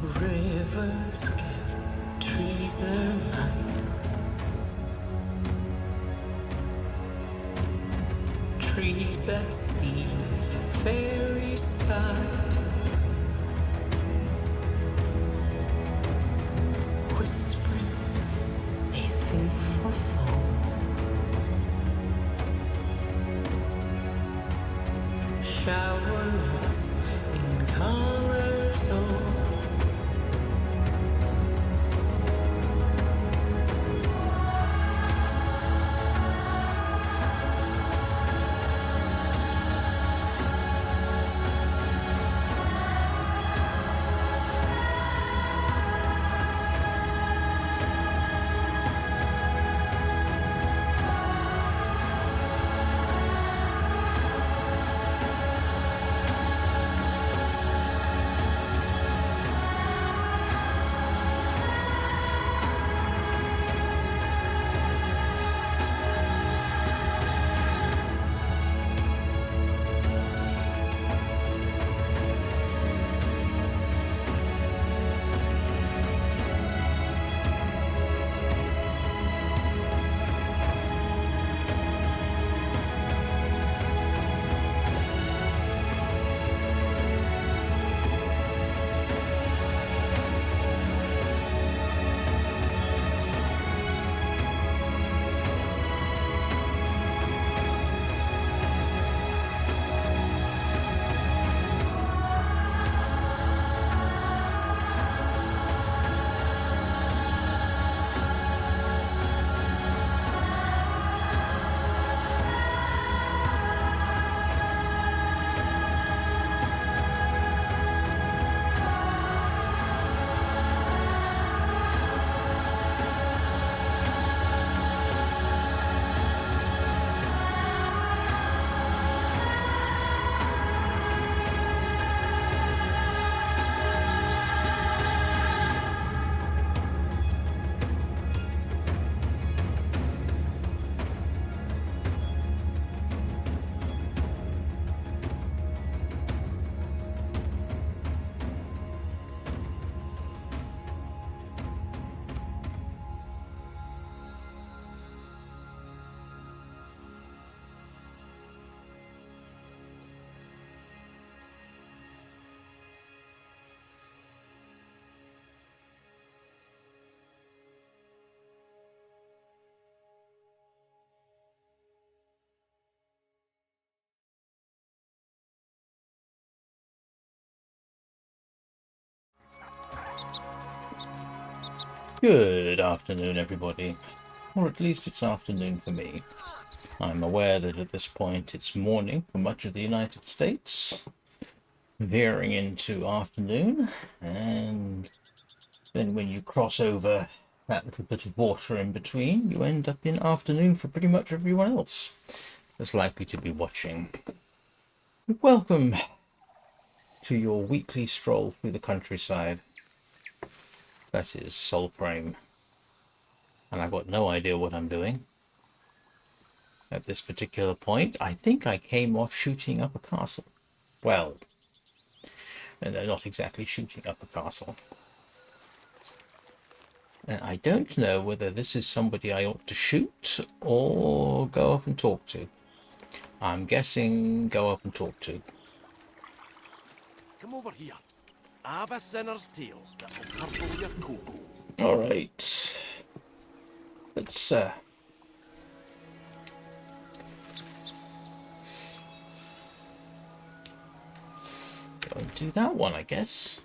Rivers give trees their light. Trees that see the fairy sight. Whispering, they sing for foam. Shower us in colors old. Good afternoon, everybody. Or at least it's afternoon for me. I'm aware that at this point it's morning for much of the United States, veering into afternoon, and then when you cross over that little bit of water in between, you end up in afternoon for pretty much everyone else that's likely to be watching. Welcome to your weekly stroll through the countryside. That is Soulframe. And I've got no idea what I'm doing. At this particular point, I think I came off shooting up a castle. Well, not exactly shooting up a castle. And I don't know whether this is somebody I ought to shoot or go up and talk to. I'm guessing go up and talk to. Come over here. I have a sinner's tale that will curdle your cocoa. Alright. Let's go and do that one, I guess.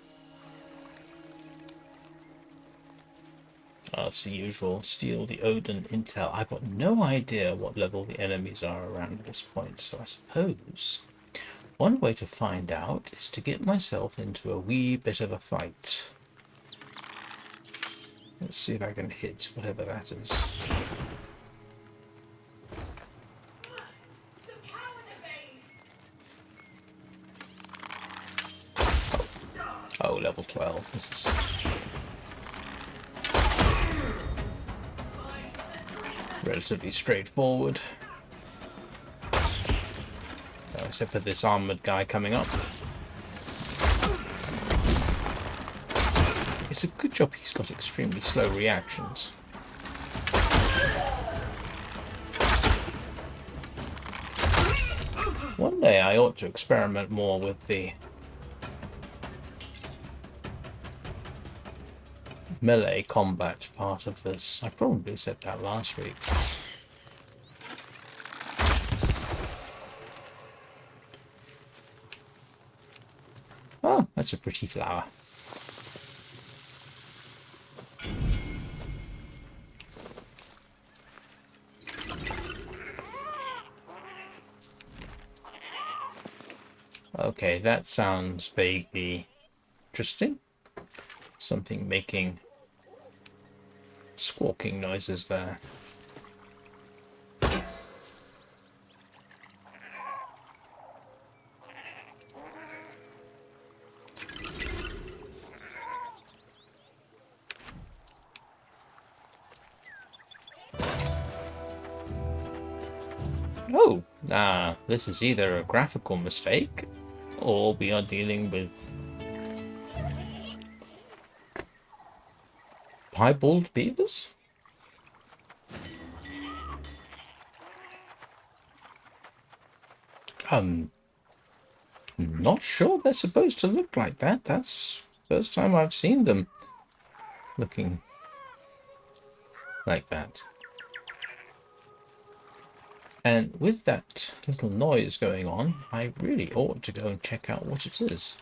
It's the usual. Steal the Odin intel. I've got no idea what level the enemies are around at this point, so I suppose one way to find out is to get myself into a wee bit of a fight. Let's see if I can hit whatever that is. Oh, level 12. This is... relatively straightforward. Except for this armored guy coming up. It's a good job he's got extremely slow reactions. One day I ought to experiment more with the melee combat part of this. I probably said that last week. Oh, that's a pretty flower. Okay, that sounds vaguely interesting. Something making squawking noises there. Oh, this is either a graphical mistake or we are dealing with piebald beavers? Not sure they're supposed to look like that. That's the first time I've seen them looking like that. And with that little noise going on, I really ought to go and check out what it is.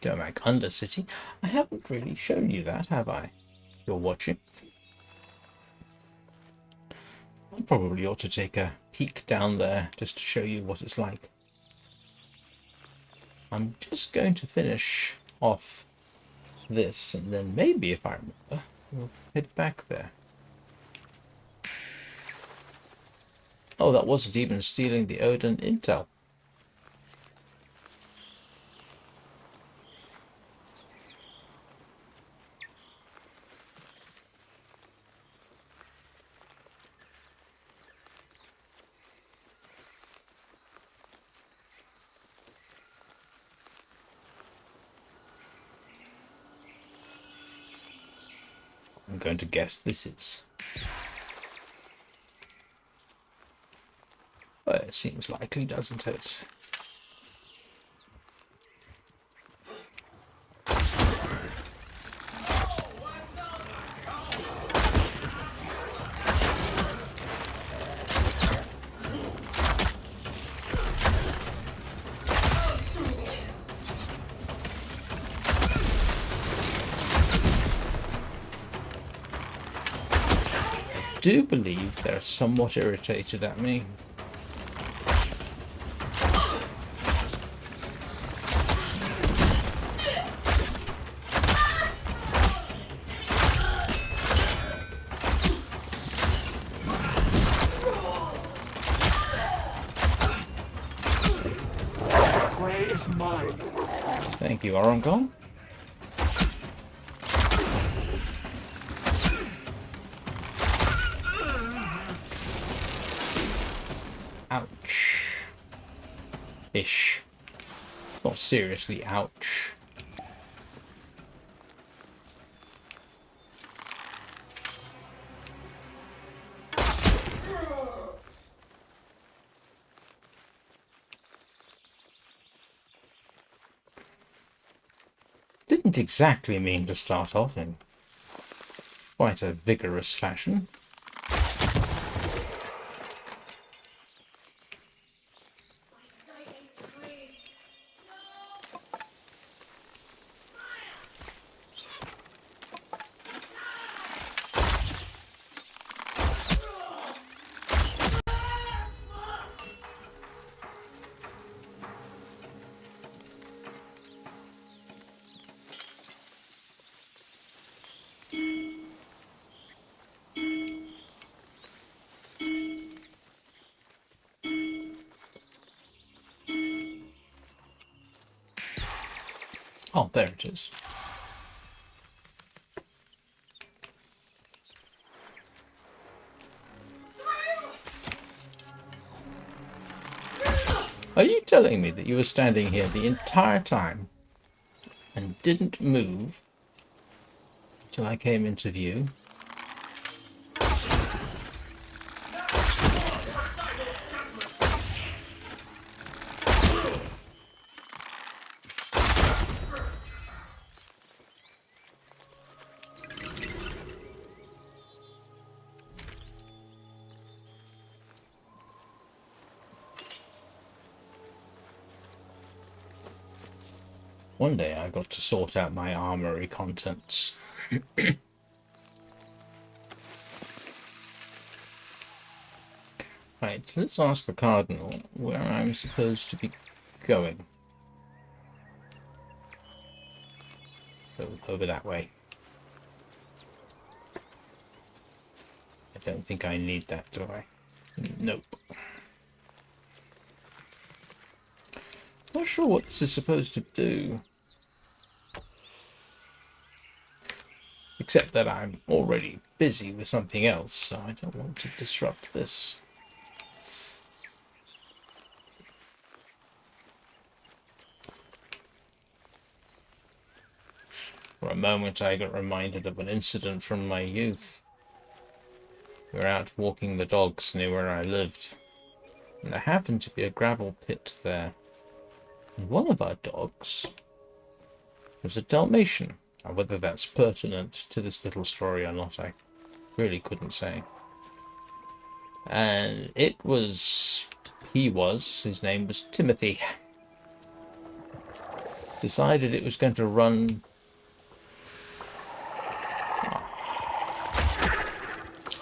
Domac Undercity. I haven't really shown you that, have I? You're watching. I probably ought to take a peek down there just to show you what it's like. I'm just going to finish off this, and then maybe, if I remember, we'll head back there. Oh, that wasn't even stealing the Odin intel. I'm going to guess this is. Well, it seems likely, doesn't it? I do believe they're somewhat irritated at me. Prey is mine. Thank you, Orangon. Ouch. Ish. Not seriously, ouch. Didn't exactly mean to start off in quite a vigorous fashion. Oh, there it is. Are you telling me that you were standing here the entire time and didn't move till I came into view? One day I got to sort out my armory contents. Right, let's ask the Cardinal where I'm supposed to be going. Over that way. I don't think I need that, do I? Nope. Not sure what this is supposed to do. Except that I'm already busy with something else, so I don't want to disrupt this. For a moment I got reminded of an incident from my youth. We were out walking the dogs near where I lived, and there happened to be a gravel pit there. And one of our dogs was a Dalmatian. Now, whether that's pertinent to this little story or not, I really couldn't say. And his name was Timothy. Decided it was going to run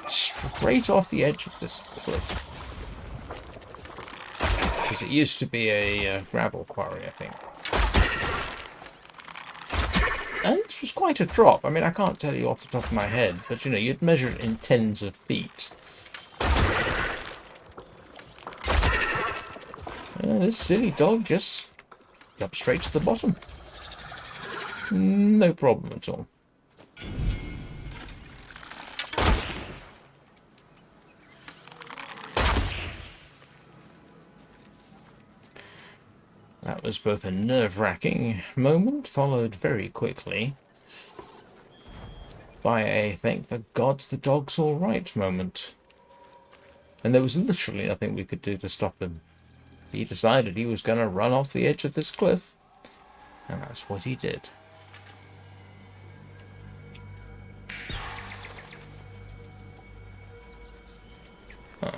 straight off the edge of this cliff. Because it used to be a gravel quarry, I think. And this was quite a drop. I mean, I can't tell you off the top of my head, but you know, you'd measure it in tens of feet. This silly dog just got straight to the bottom. No problem at all. That was both a nerve-wracking moment, followed very quickly by a thank the gods the dog's all right moment. And there was literally nothing we could do to stop him. He decided he was going to run off the edge of this cliff, and that's what he did. Huh.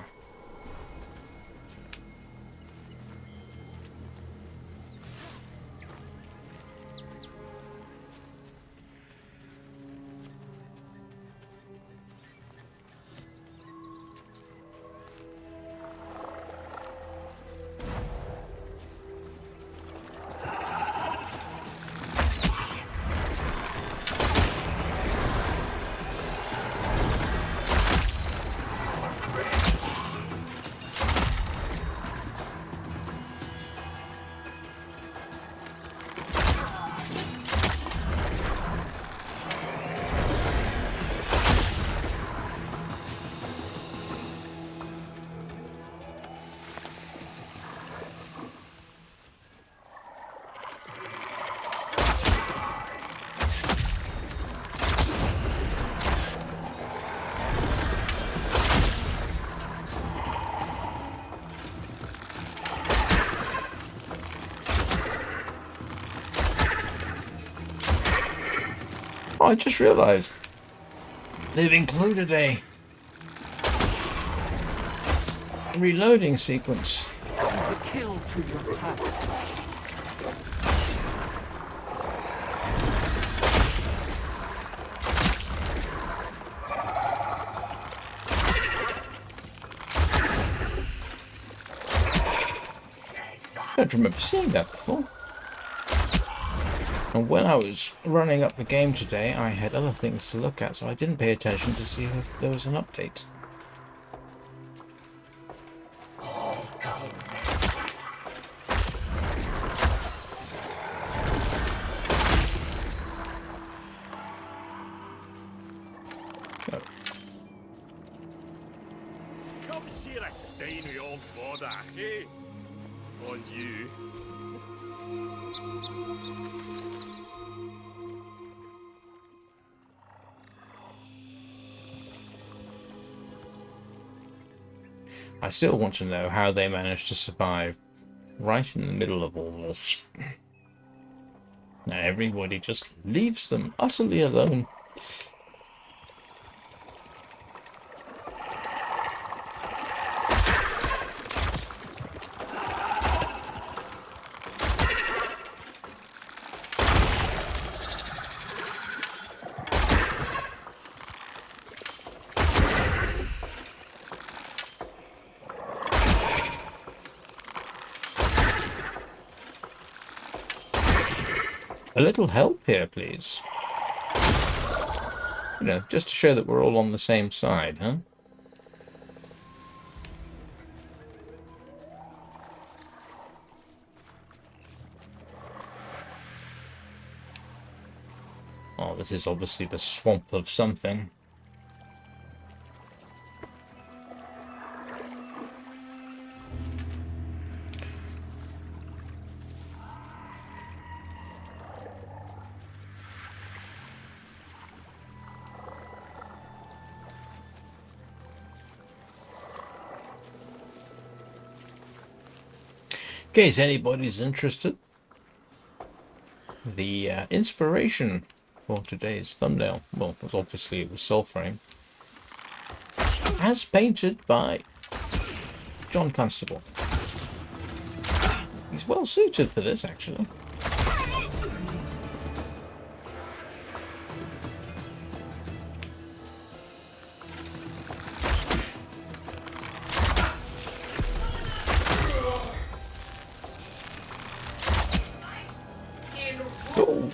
Oh, I just realised they've included a reloading sequence. Kill to your path. I don't remember seeing that before. And when I was running up the game today, I had other things to look at, so I didn't pay attention to see if there was an update. Share a stein with old Bodach, eh? On you. I still want to know how they managed to survive right in the middle of all this. Now everybody just leaves them utterly alone. A little help here, please. You know, just to show that we're all on the same side, huh? Oh, this is obviously the swamp of something. In case anybody's interested, the inspiration for today's thumbnail, well, it was Soulframe, as painted by John Constable. He's well suited for this, actually. Oh.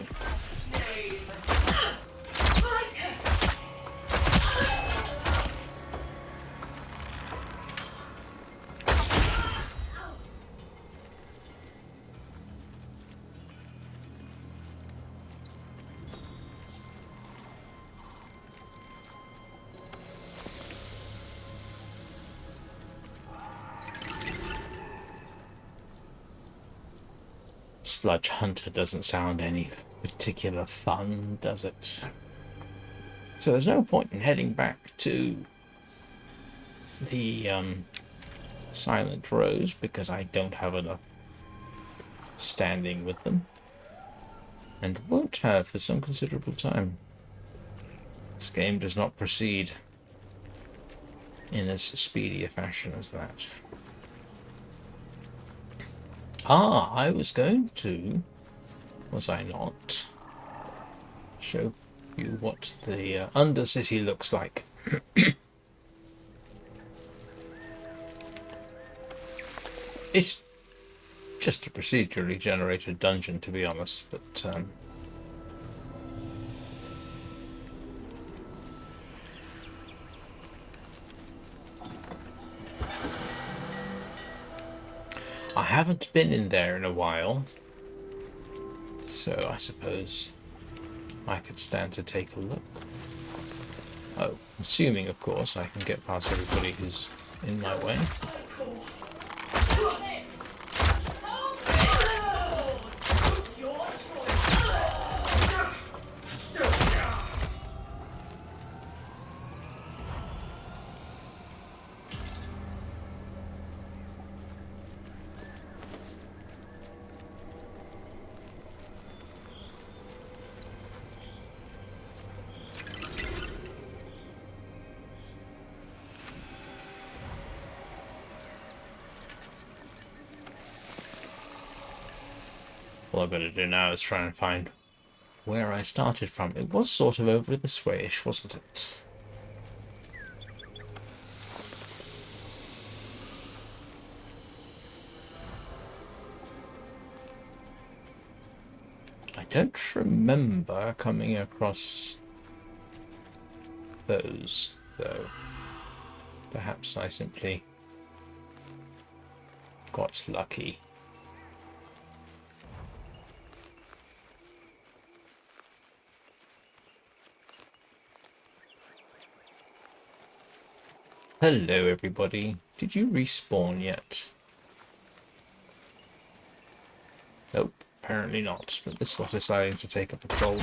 Sludge Hunter doesn't sound any particular fun, does it? So there's no point in heading back to the Silent Rose because I don't have enough standing with them, and won't have for some considerable time. This game does not proceed in as speedy a fashion as that. Ah, I was going to, was I not, show you what the Undercity looks like. It's just a procedurally generated dungeon, to be honest, but I haven't been in there in a while, so I suppose I could stand to take a look. Oh, assuming, of course, I can get past everybody who's in my way. All I've got to do now is try and find where I started from. It was sort of over this way-ish, wasn't it? I don't remember coming across those, though. Perhaps I simply got lucky. Hello, everybody. Did you respawn yet? Nope, apparently not. But this lot deciding to take up a patrol.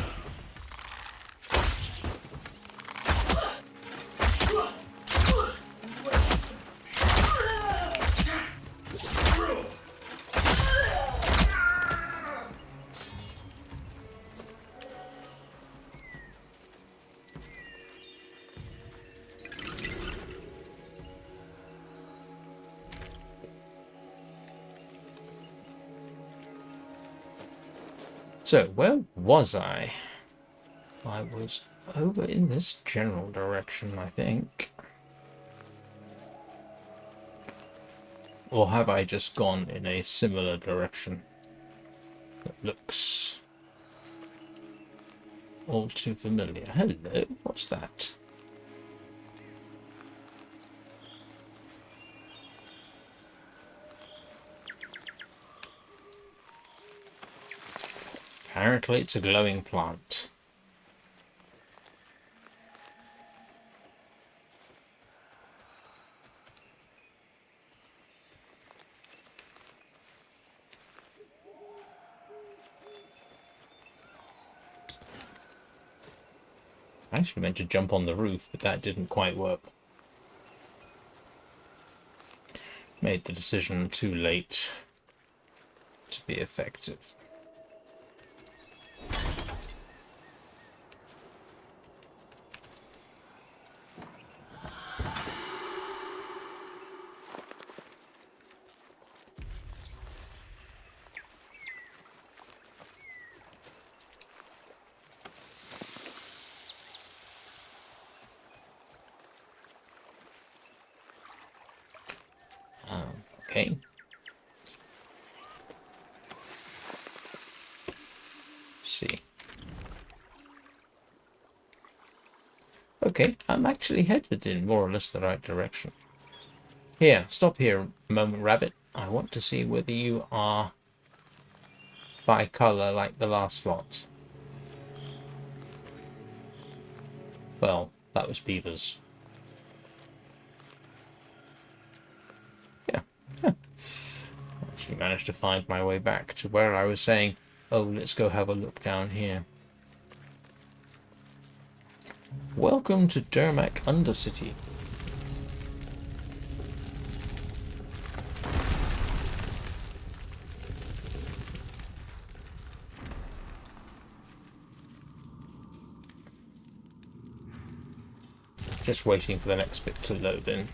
So, where was I? I was over in this general direction, I think. Or have I just gone in a similar direction that looks all too familiar? Hello, what's that? Apparently it's a glowing plant. I actually meant to jump on the roof, but that didn't quite work. Made the decision too late to be effective. Okay. Let's see. Okay, I'm actually headed in more or less the right direction. Here, stop here a moment, Rabbit. I want to see whether you are by colour like the last lot. Well, that was Beavers. Yeah. Actually managed to find my way back to where I was saying, oh, let's go have a look down here. Welcome to Dermac Undercity. Just waiting for the next bit to load in.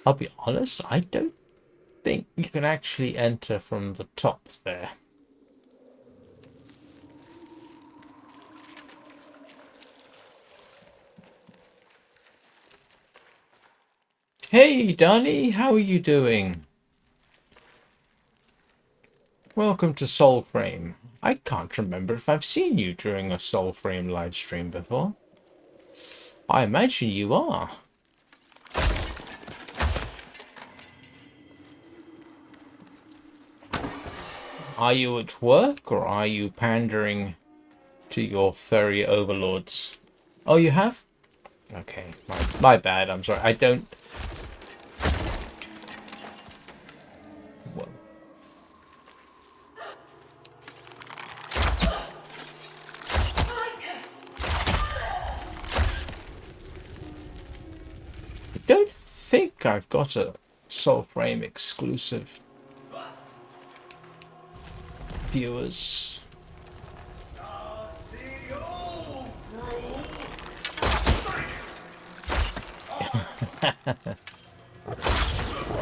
I'll be honest, I don't think you can actually enter from the top there. Hey, Donnie, how are you doing? Welcome to Soulframe. I can't remember if I've seen you during a Soulframe live stream before. I imagine you are. Are you at work or are you pandering to your furry overlords? Oh, you have? Okay, my bad. I'm sorry. I don't... Whoa. I don't think I've got a Soulframe exclusive. Viewers.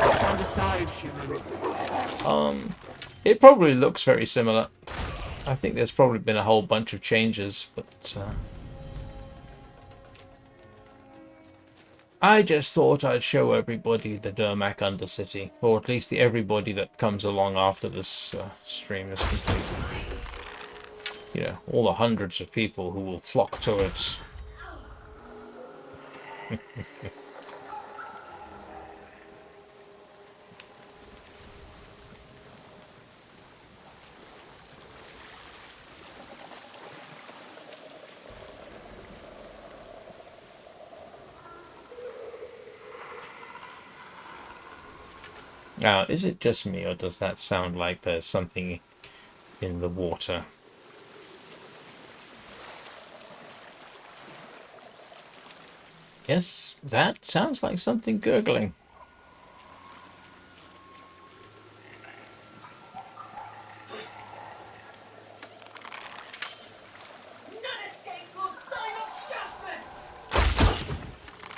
Stand aside, human. It probably looks very similar. I think there's probably been a whole bunch of changes, but I just thought I'd show everybody the Dermac Undercity, or at least the everybody that comes along after this stream is complete. You know, all the hundreds of people who will flock to it. Now, is it just me, or does that sound like there's something in the water? Yes, that sounds like something gurgling. None escape Lord Silent's judgment!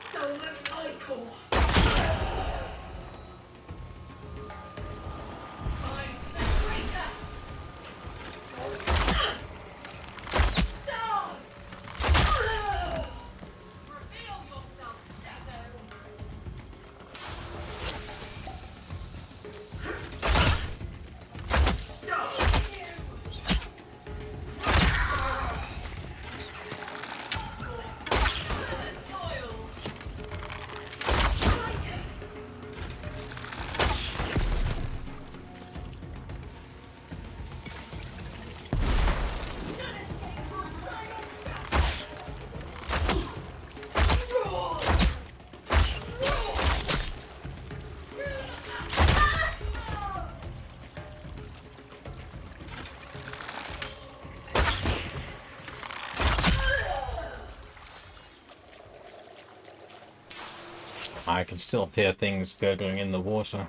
Stolen icon! Find the traitor! Stars! Reveal yourself, Shadow! I can still hear things gurgling in the water.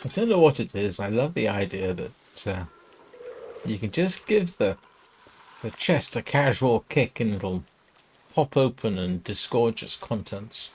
I don't know what it is. I love the idea that you can just give the chest a casual kick and it'll pop open and disgorge its contents.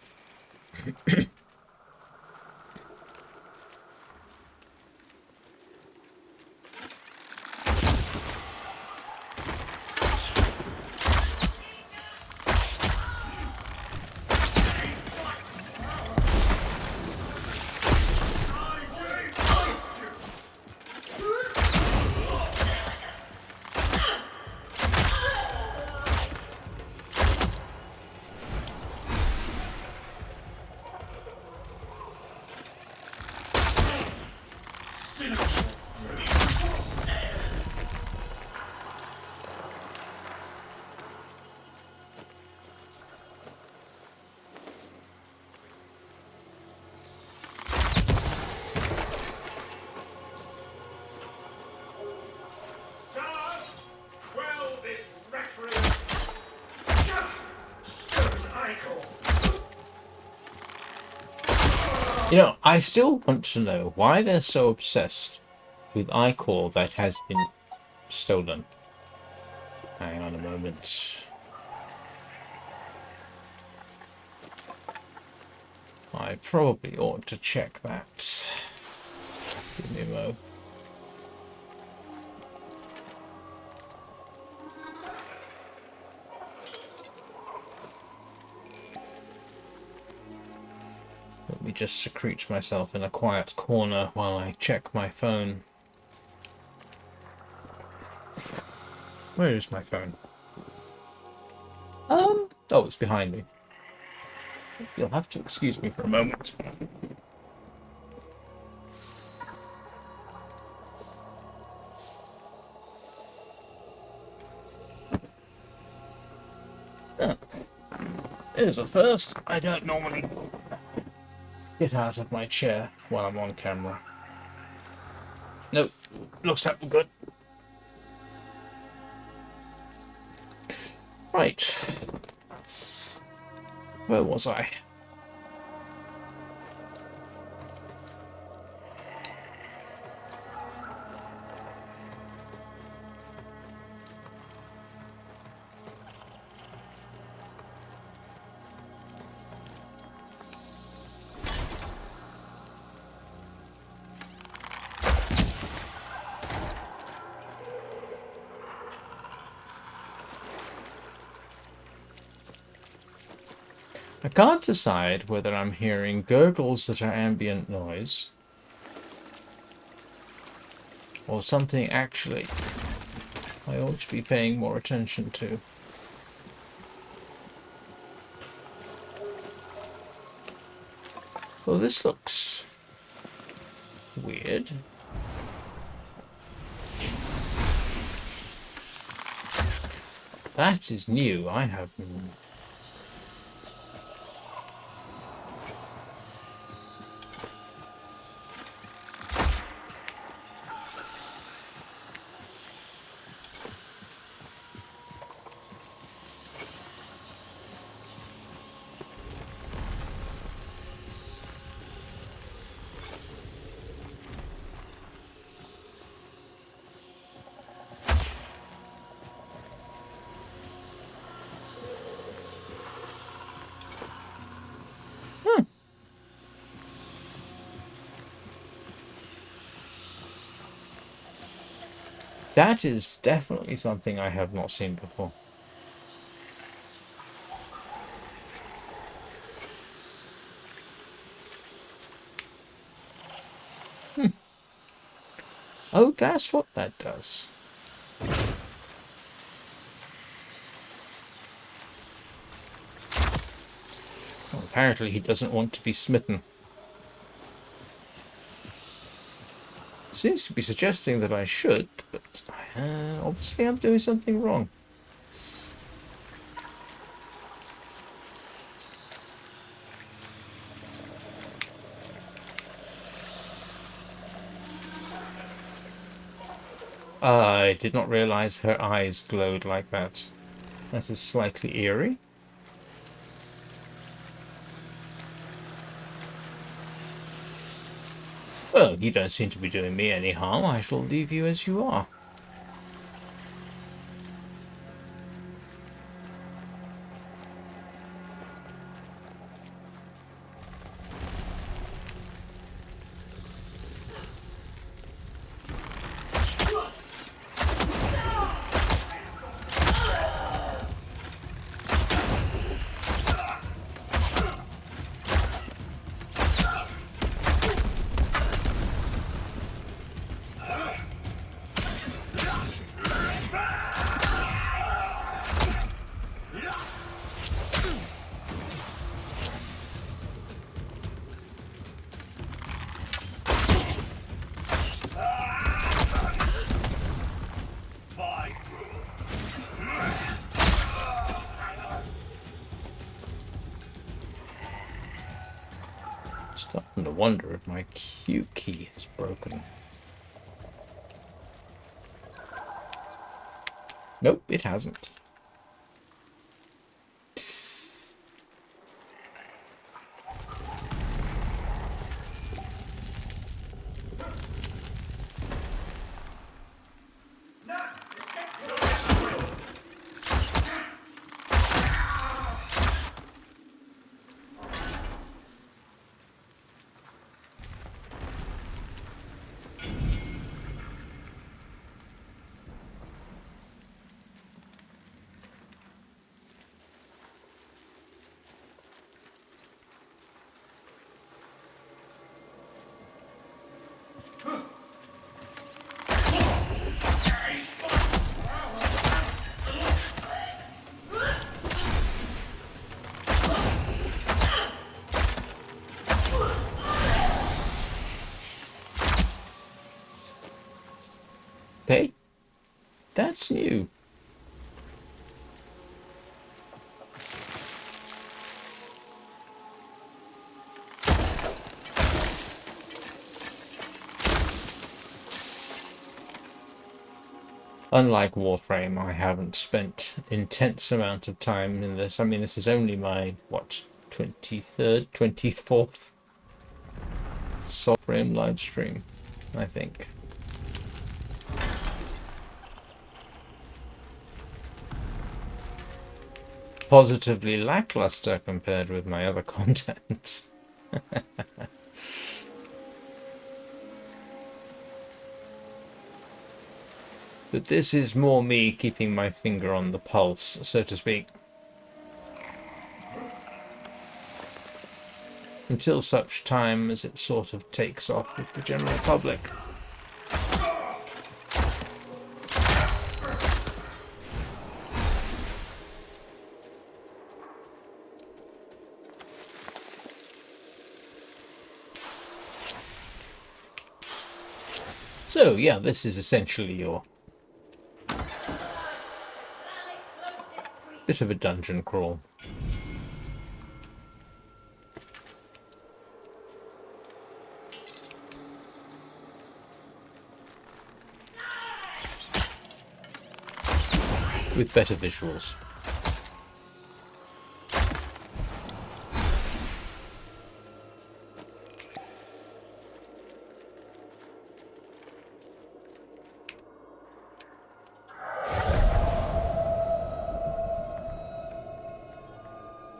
You know, I still want to know why they're so obsessed with iCore that has been stolen. Hang on a moment. I probably ought to check that. Give me a mo. Let me just secrete myself in a quiet corner while I check my phone. Where is my phone? Oh, it's behind me. You'll have to excuse me for a moment. Ah, here's a first. I don't normally get out of my chair while I'm on camera. Nope. Looks like we're good. Right. Where was I? I can't decide whether I'm hearing gurgles that are ambient noise or something actually I ought to be paying more attention to. Well, this looks weird. That is new. I have... That is definitely something I have not seen before. Oh, that's what that does. Well, apparently he doesn't want to be smitten. Seems to be suggesting that I should, but obviously I'm doing something wrong. I did not realize her eyes glowed like that. That is slightly eerie. Well, you don't seem to be doing me any harm. I shall leave you as you are. Starting to wonder if my Q key is broken. Nope, it hasn't. That's new. Unlike Warframe, I haven't spent intense amount of time in this. I mean, this is only my, what, 23rd, 24th Soulframe live stream, I think. Positively lackluster compared with my other content. But this is more me keeping my finger on the pulse, so to speak. Until such time as it sort of takes off with the general public. So yeah, this is essentially your bit of a dungeon crawl. With better visuals.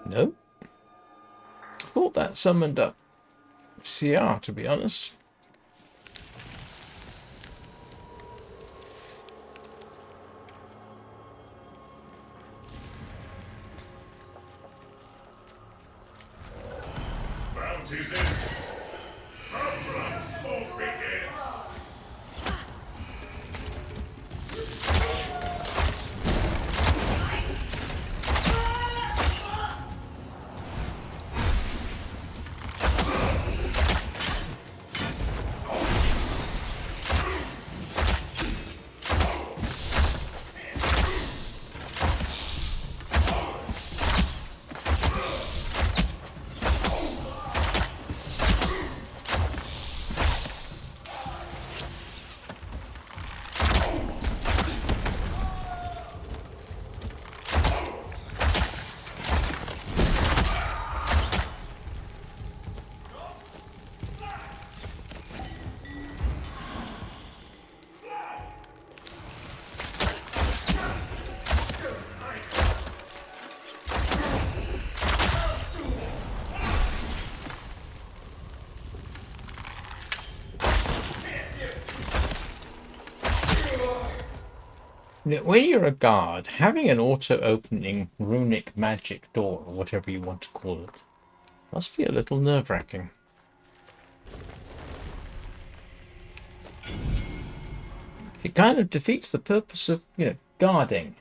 No? Thought that summoned up CR, to be honest. Bounties in. Problems won't begin. Now, when you're a guard, having an auto-opening runic magic door, or whatever you want to call it, must be a little nerve-wracking. It kind of defeats the purpose of, guarding.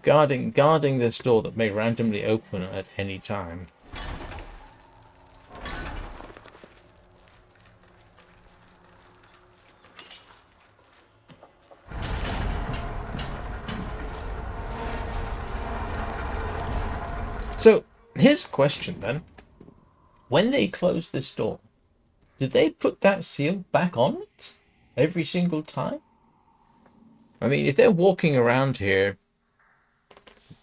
Guarding this door that may randomly open at any time. So, here's a question then. When they closed this door, did they put that seal back on it? Every single time? I mean, if they're walking around here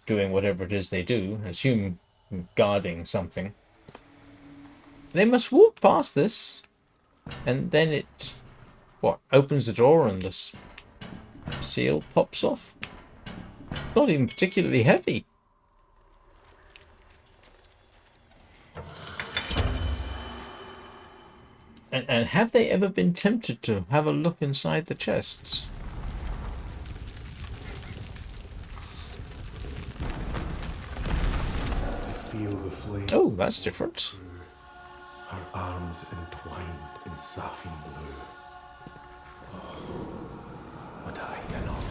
doing whatever it is they do, assume guarding something, they must walk past this, and then it, opens the door and the seal pops off? Not even particularly heavy. And have they ever been tempted to have a look inside the chests? To feel the flame. Oh, that's different. Her arms entwined in saffron blue. Oh, but I cannot.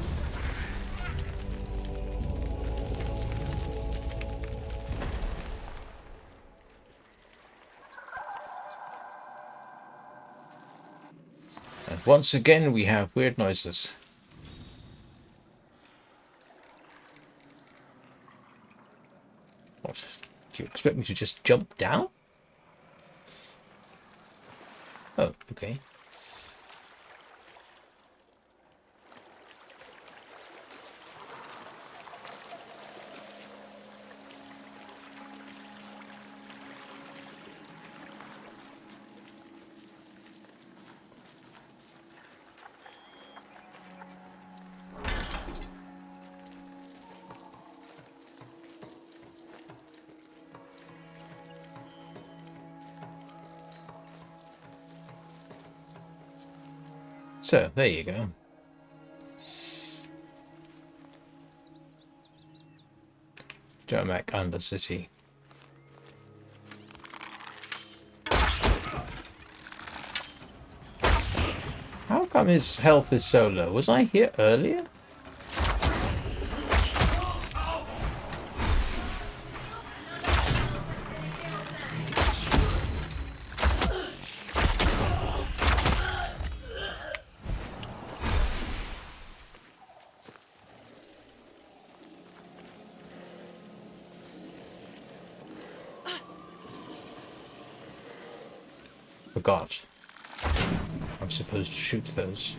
Once again, we have weird noises. What? Do you expect me to just jump down? Oh, okay. So, there you go. Dermac Undercity. How come his health is so low? Was I here earlier? Forgot. I'm supposed to shoot those.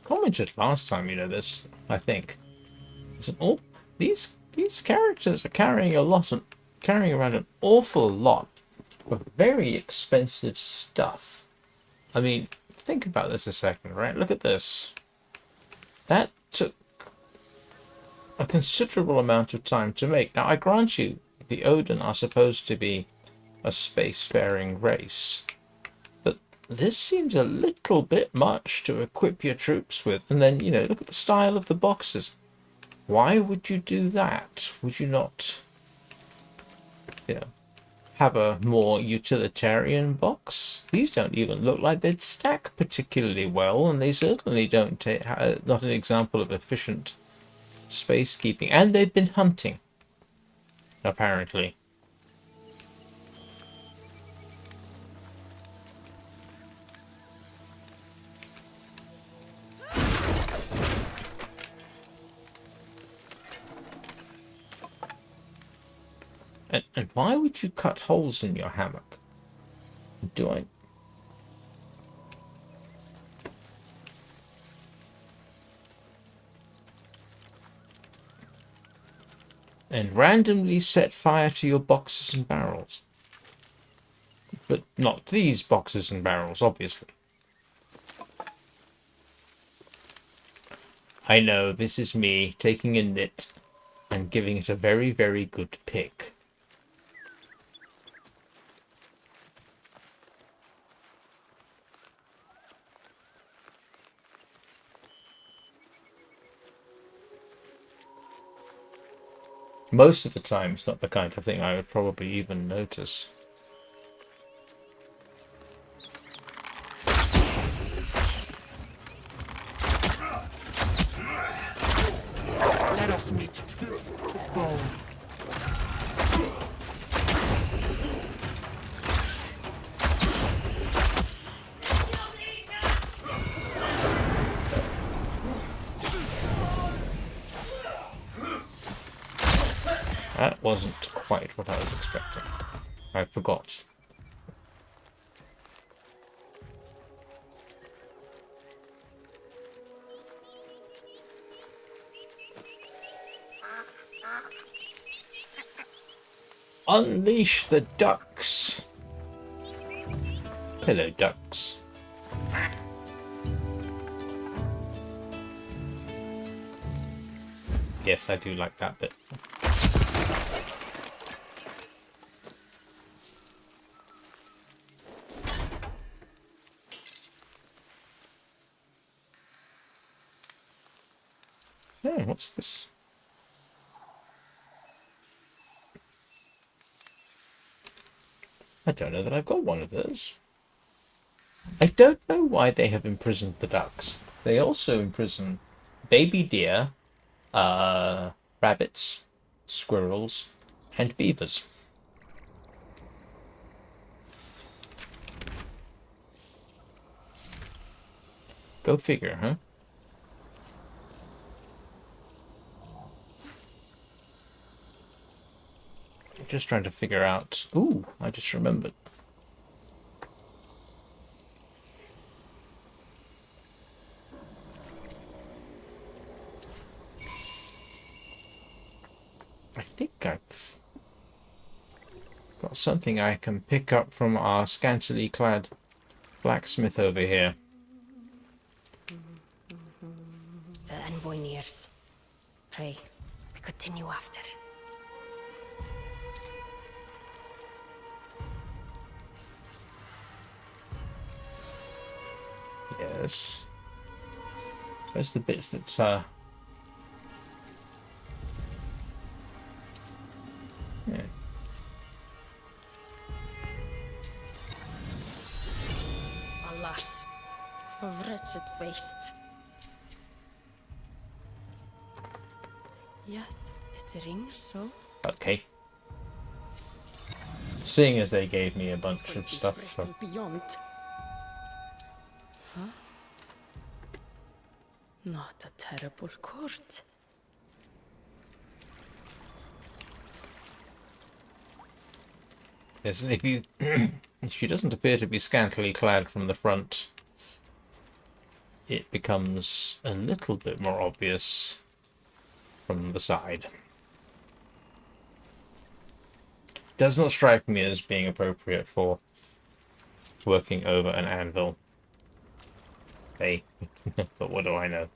Commented last time, you know this, I think. It's an all these characters are carrying around an awful lot of very expensive stuff. I mean, think about this a second, right? Look at this. That took a considerable amount of time to make. Now, I grant you, the Odin are supposed to be a spacefaring race. This seems a little bit much to equip your troops with. And then, you know, look at the style of the boxes. Why would you do that? Would you not, you know, have a more utilitarian box? These don't even look like they'd stack particularly well, and they certainly don't take, not an example of efficient space keeping. And they've been hunting, apparently. And why would you cut holes in your hammock? Do I? And randomly set fire to your boxes and barrels. But not these boxes and barrels, obviously. I know, this is me taking a nit and giving it a very, very good pick. Most of the time, it's not the kind of thing I would probably even notice. Let us meet. Go. That wasn't quite what I was expecting. I forgot. Unleash the ducks. Hello, ducks. Yes, I do like that bit. Oh, what's this? I don't know that I've got one of those. I don't know why they have imprisoned the ducks. They also imprison baby deer, rabbits, squirrels, and beavers. Go figure, huh? I'm just trying to figure out... Ooh, I just remembered. I think I've got something I can pick up from our scantily clad blacksmith over here. The envoy nears. Pray, we continue after. Yes. Where's the bits that yeah. Alas, of wretched waste. Yet it rings so. Okay. Seeing as they gave me a bunch of stuff for... Beyond. Huh? Not a terrible court. Yes, if you... she doesn't appear to be scantily clad from the front. It becomes a little bit more obvious from the side. Does not strike me as being appropriate for working over an anvil. Hey, but what do I know?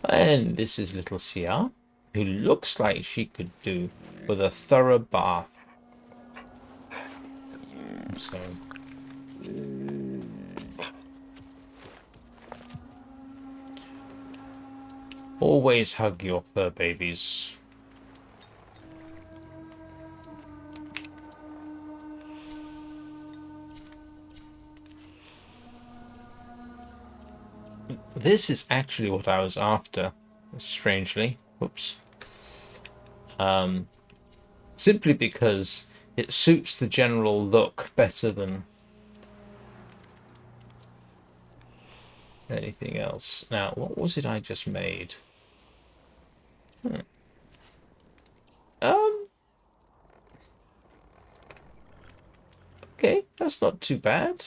And this is little Sia, who looks like she could do with a thorough bath. So, always hug your fur babies. This is actually what I was after, strangely. Whoops. Simply because it suits the general look better than anything else. Now, what was it I just made? Okay, that's not too bad.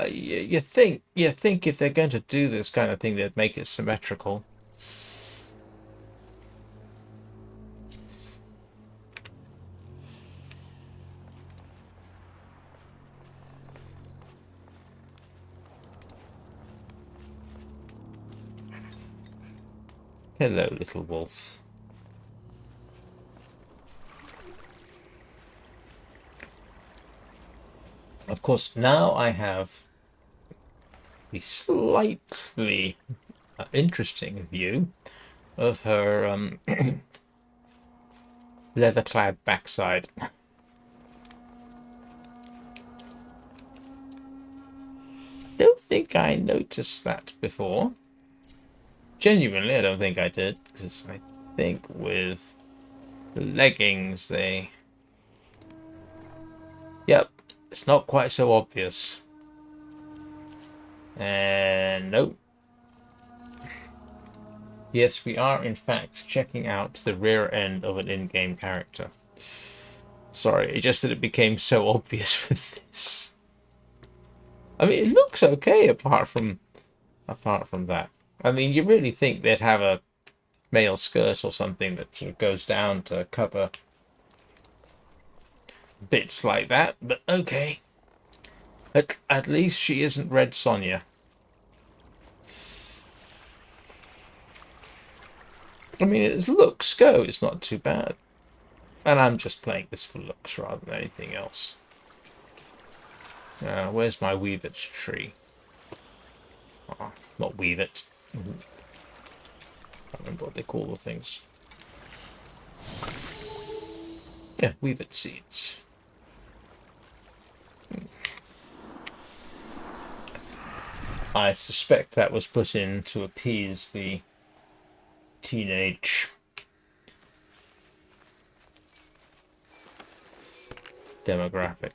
You think if they're going to do this kind of thing, they'd make it symmetrical. Hello, little wolf. Of course, now I have the slightly interesting view of her leather-clad backside. Don't think I noticed that before. Genuinely, I don't think I did, because I think with the leggings they... Yep, it's not quite so obvious. And nope. Yes, we are in fact checking out the rear end of an in-game character. Sorry, it's just that it became so obvious with this. I mean, it looks okay apart from that. I mean, you really think they'd have a male skirt or something that sort of goes down to cover bits like that, but okay. At least she isn't Red Sonja. I mean, as looks go, it's not too bad. And I'm just playing this for looks rather than anything else. Where's my Weave It tree? Oh, not Weave It. I can't remember what they call the things. Yeah, Weave It seeds. I suspect that was put in to appease the teenage demographic.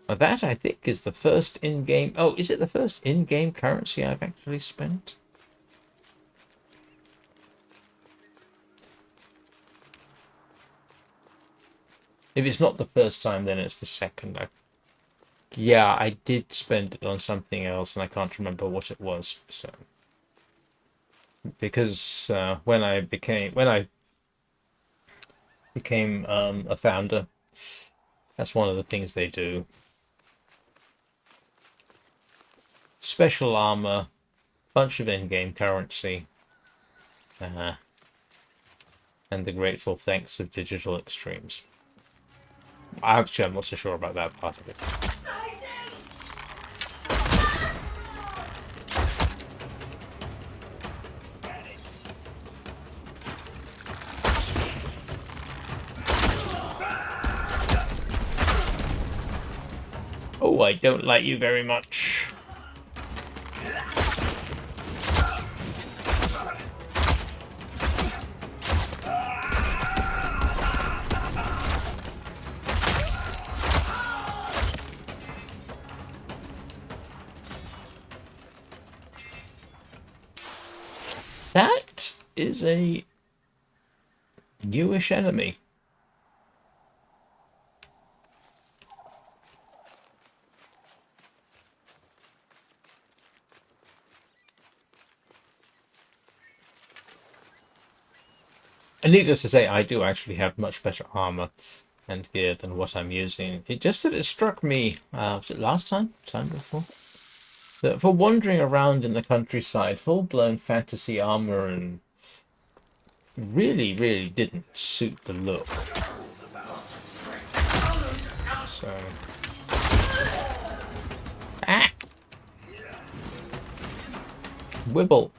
That, I think, is the first in-game... Oh, is it the first in-game currency I've actually spent? If it's not the first time, then it's the second. Yeah, I did spend it on something else, and I can't remember what it was. So, because when I became a founder, that's one of the things they do. Special armor, bunch of in-game currency, and the grateful thanks of digital extremes. Actually, I'm not so sure about that part of it. Oh, I don't like you very much. That is a newish enemy. And needless to say, I do actually have much better armor and gear than what I'm using. It just that it struck me, was it last time? Time before? That for wandering around in the countryside, full-blown fantasy armor and really, really didn't suit the look. So... Ah! Wibble.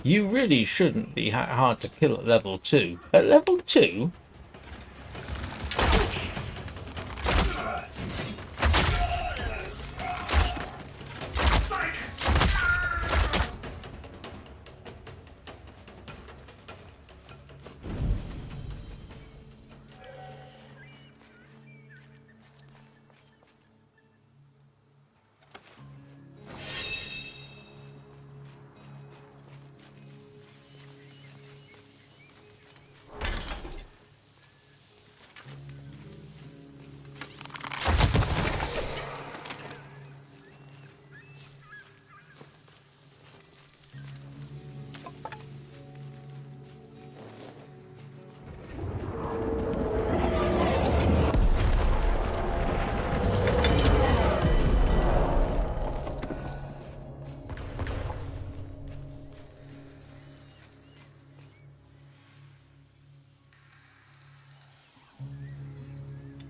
You really shouldn't be hard to kill at level 2. At level 2?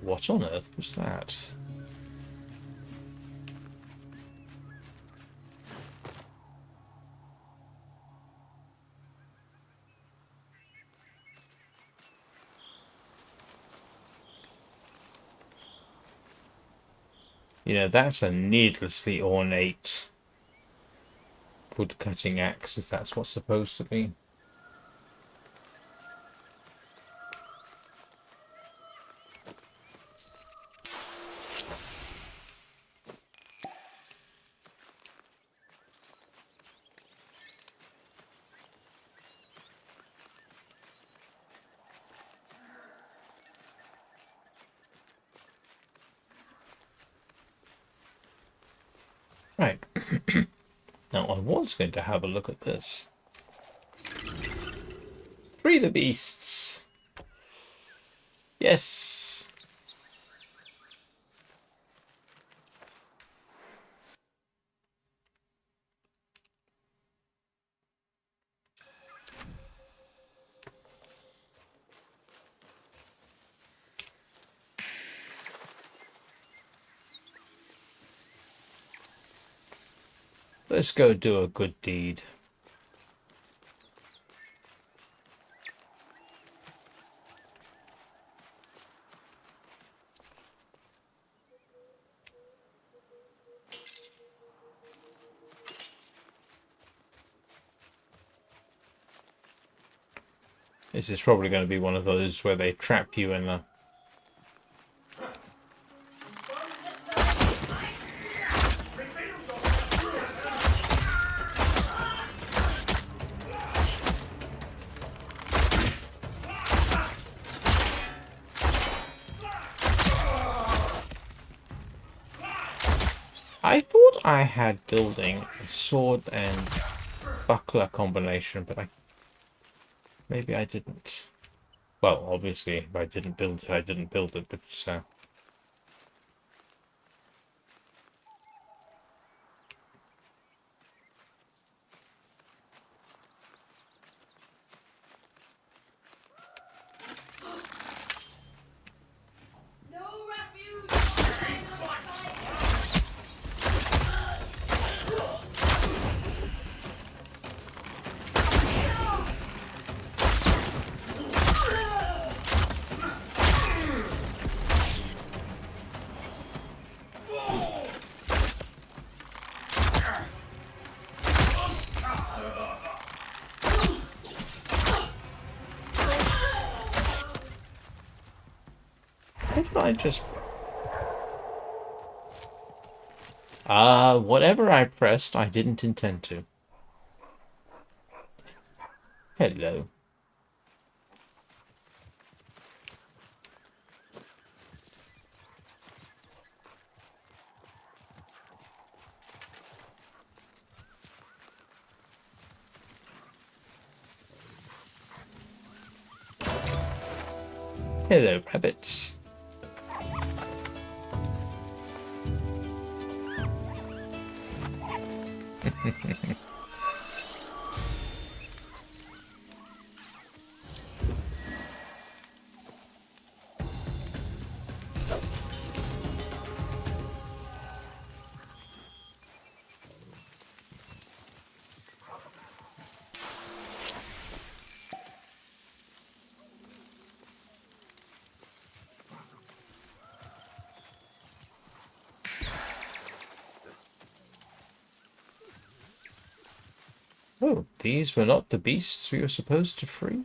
What on earth was that? You know, that's a needlessly ornate wood-cutting axe, if that's what's supposed to be. Now, I was going to have a look at this. Free the beasts! Yes! Let's go do a good deed. This is probably going to be one of those where they trap you in a... I thought I had building a sword and buckler combination, but maybe I didn't. Well, obviously, if I didn't build it, I didn't build it, but No refuge for men of my what did I just... whatever I pressed, I didn't intend to. Hello. Hello, rabbits. Oh, these were not the beasts we were supposed to free?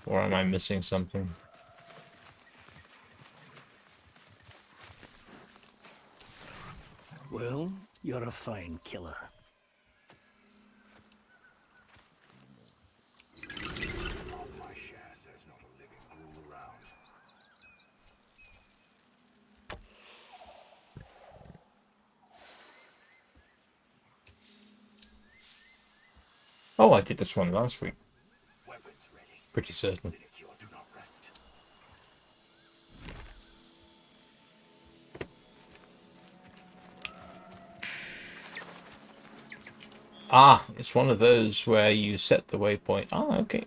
Or am I missing something? Well, you're a fine killer. My share says not a living ghoul around. Oh, I did this one last week. Weapons ready. Pretty certain. Sinecure, do not rest. Ah, it's one of those where you set the waypoint. Ah, okay.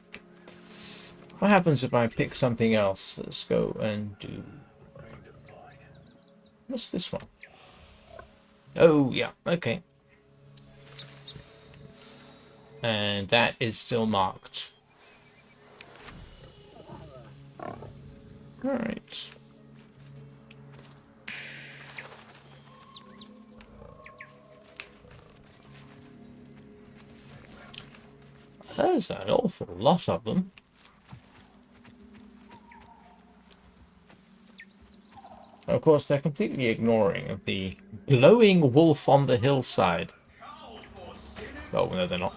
What happens if I pick something else? Let's go and do... What's this one? Oh, yeah, okay. And that is still marked. Alright. There's an awful lot of them. Of course, they're completely ignoring the glowing wolf on the hillside. Oh, no, they're not.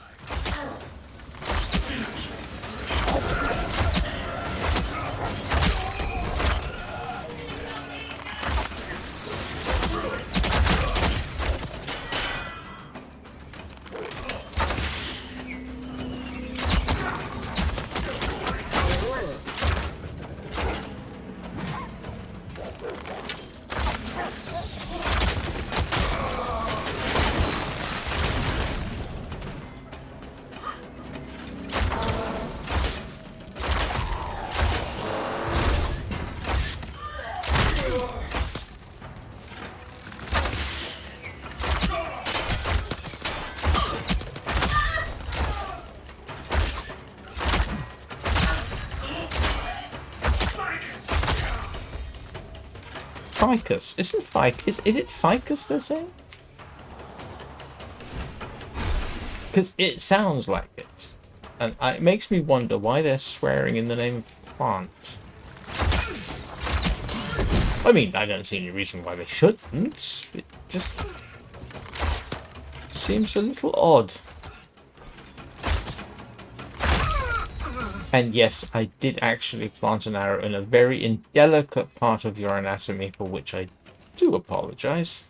ficus. Isn't ficus? Is it ficus they're saying? Because it sounds like it. And it makes me wonder why they're swearing in the name of the plant. I mean, I don't see any reason why they shouldn't. It just seems a little odd. And yes, I did actually plant an arrow in a very indelicate part of your anatomy, for which I do apologize.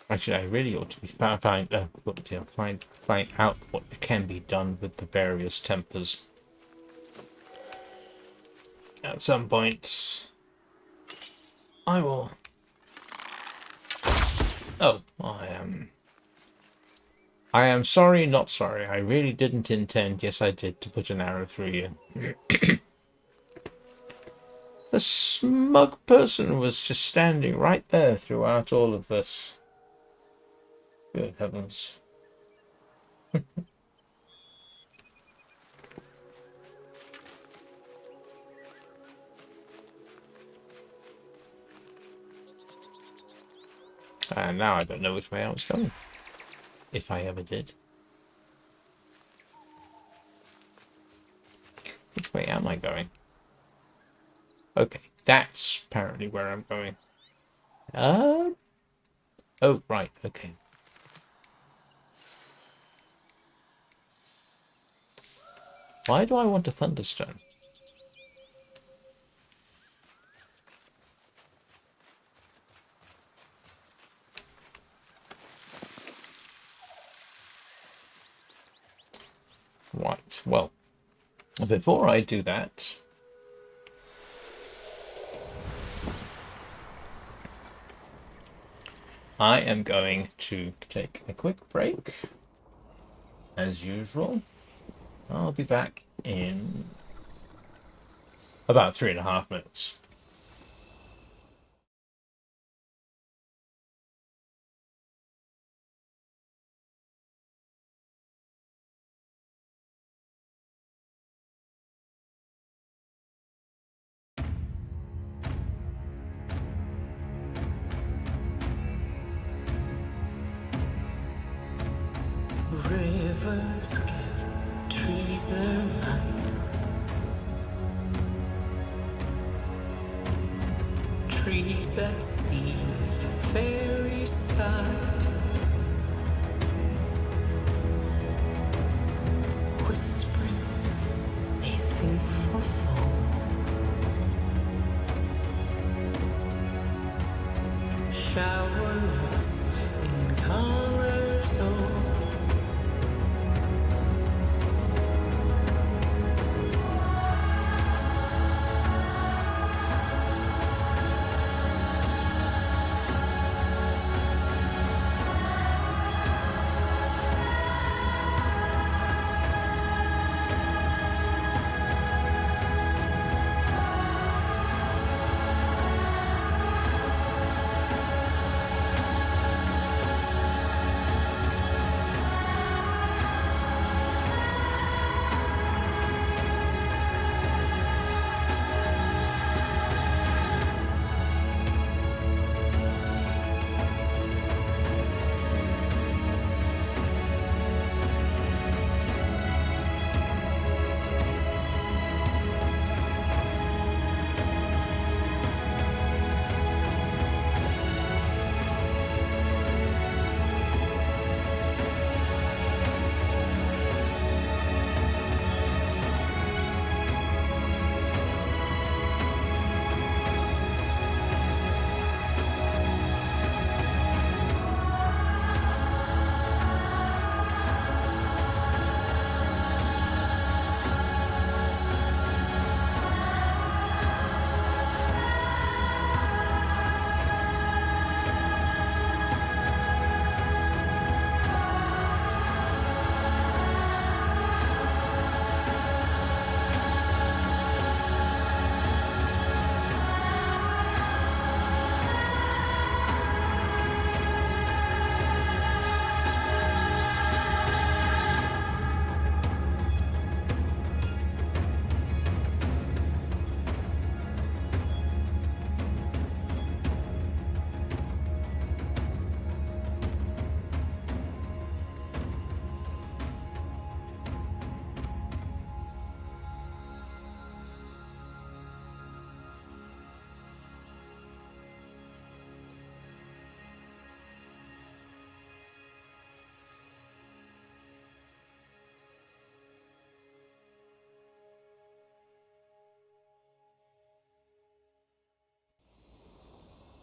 Actually, I really ought to be find out what can be done with the various tempers. At some point, I will. Oh, I am sorry, not sorry. I really didn't intend. Yes, I did to put an arrow through you. The smug person was just standing right there throughout all of this. Good heavens. And now I don't know which way I was going. If I ever did. Which way am I going? Okay, that's apparently where I'm going. Oh, right, okay. Why do I want a thunderstone? Right, well, before I do that, I am going to take a quick break, as usual. I'll be back in about 3.5 minutes. Rivers give trees their light. Trees that see the fairy sight. Whispering, they sing for fall. Shower us in colors all.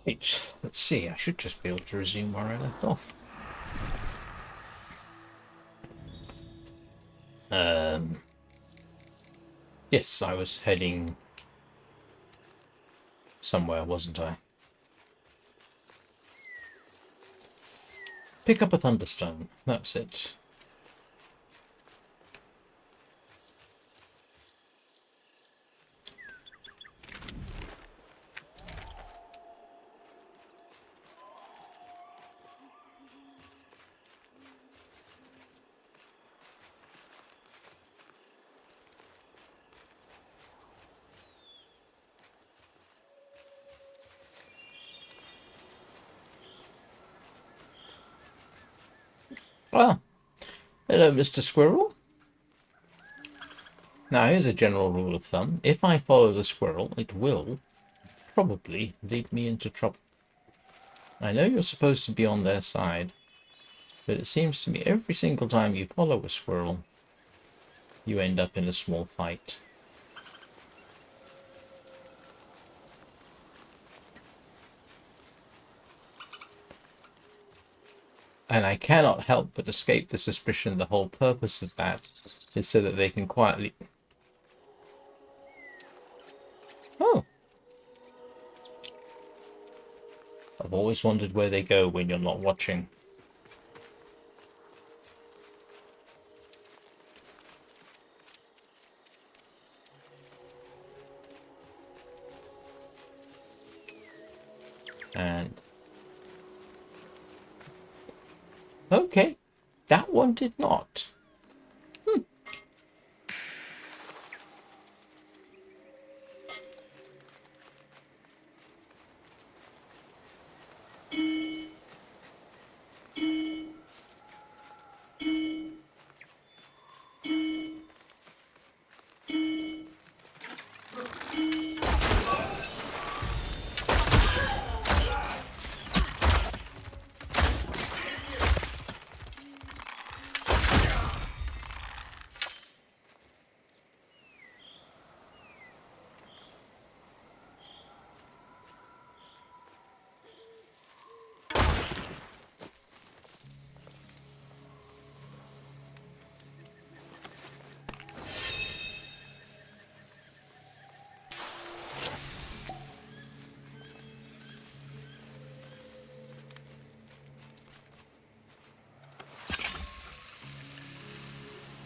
Right, let's see. I should just be able to resume where I left off. Yes, I was heading somewhere, wasn't I? Pick up a thunderstone. That's it. Ah, hello, Mr. Squirrel. Now, here's a general rule of thumb. If I follow the squirrel, it will probably lead me into trouble. I know you're supposed to be on their side, but it seems to me every single time you follow a squirrel, you end up in a small fight. And I cannot help but escape the suspicion the whole purpose of that is so that they can quietly... Oh! I've always wondered where they go when you're not watching. And... okay, that one did not.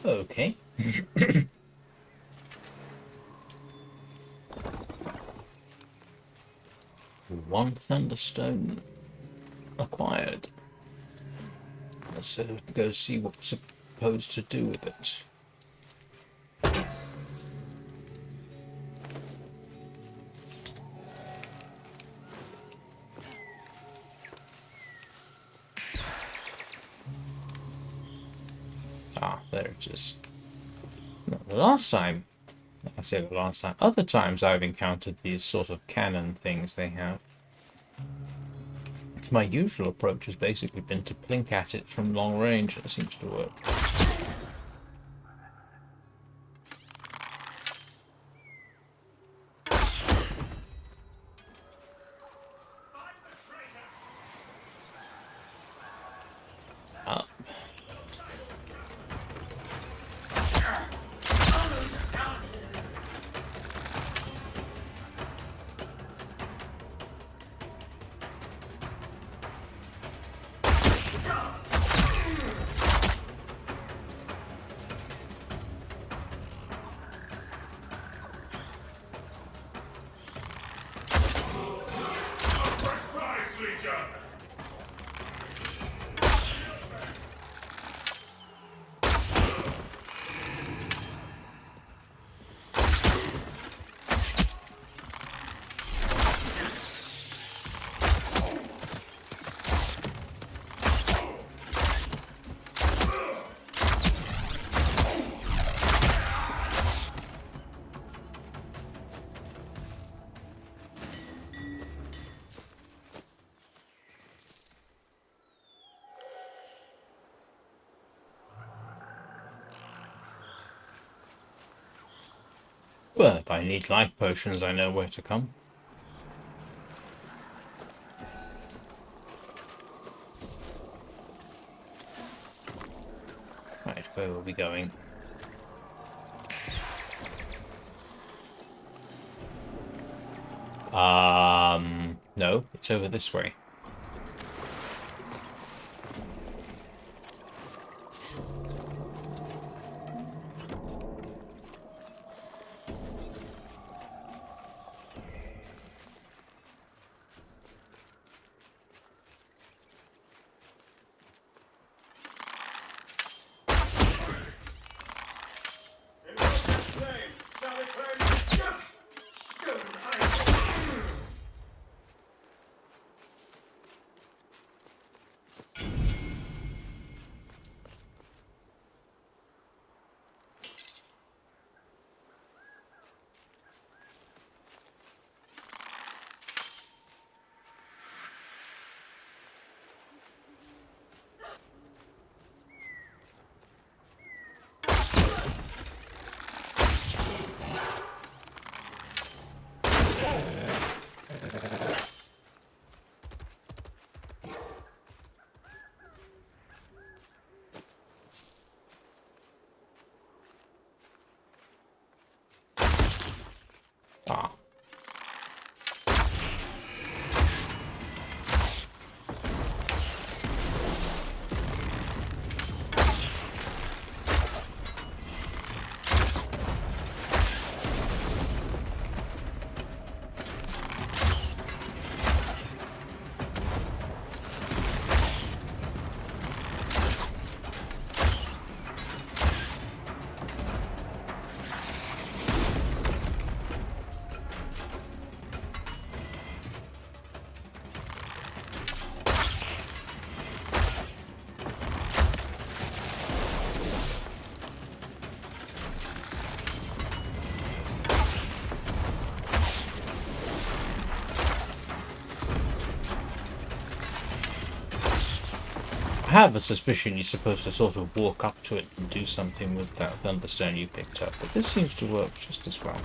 Okay. One thunderstone acquired. Let's go see what we're supposed to do with it. Ah, there it is. No, the last time, I say the last time, other times I've encountered these sort of cannon things they have. My usual approach has basically been to blink at it from long range, and it seems to work. Up. Well, if I need life potions, I know where to come. Where were we going? No, it's over this way. Ah. I have a suspicion you're supposed to sort of walk up to it and do something with that thunderstone you picked up, but this seems to work just as well.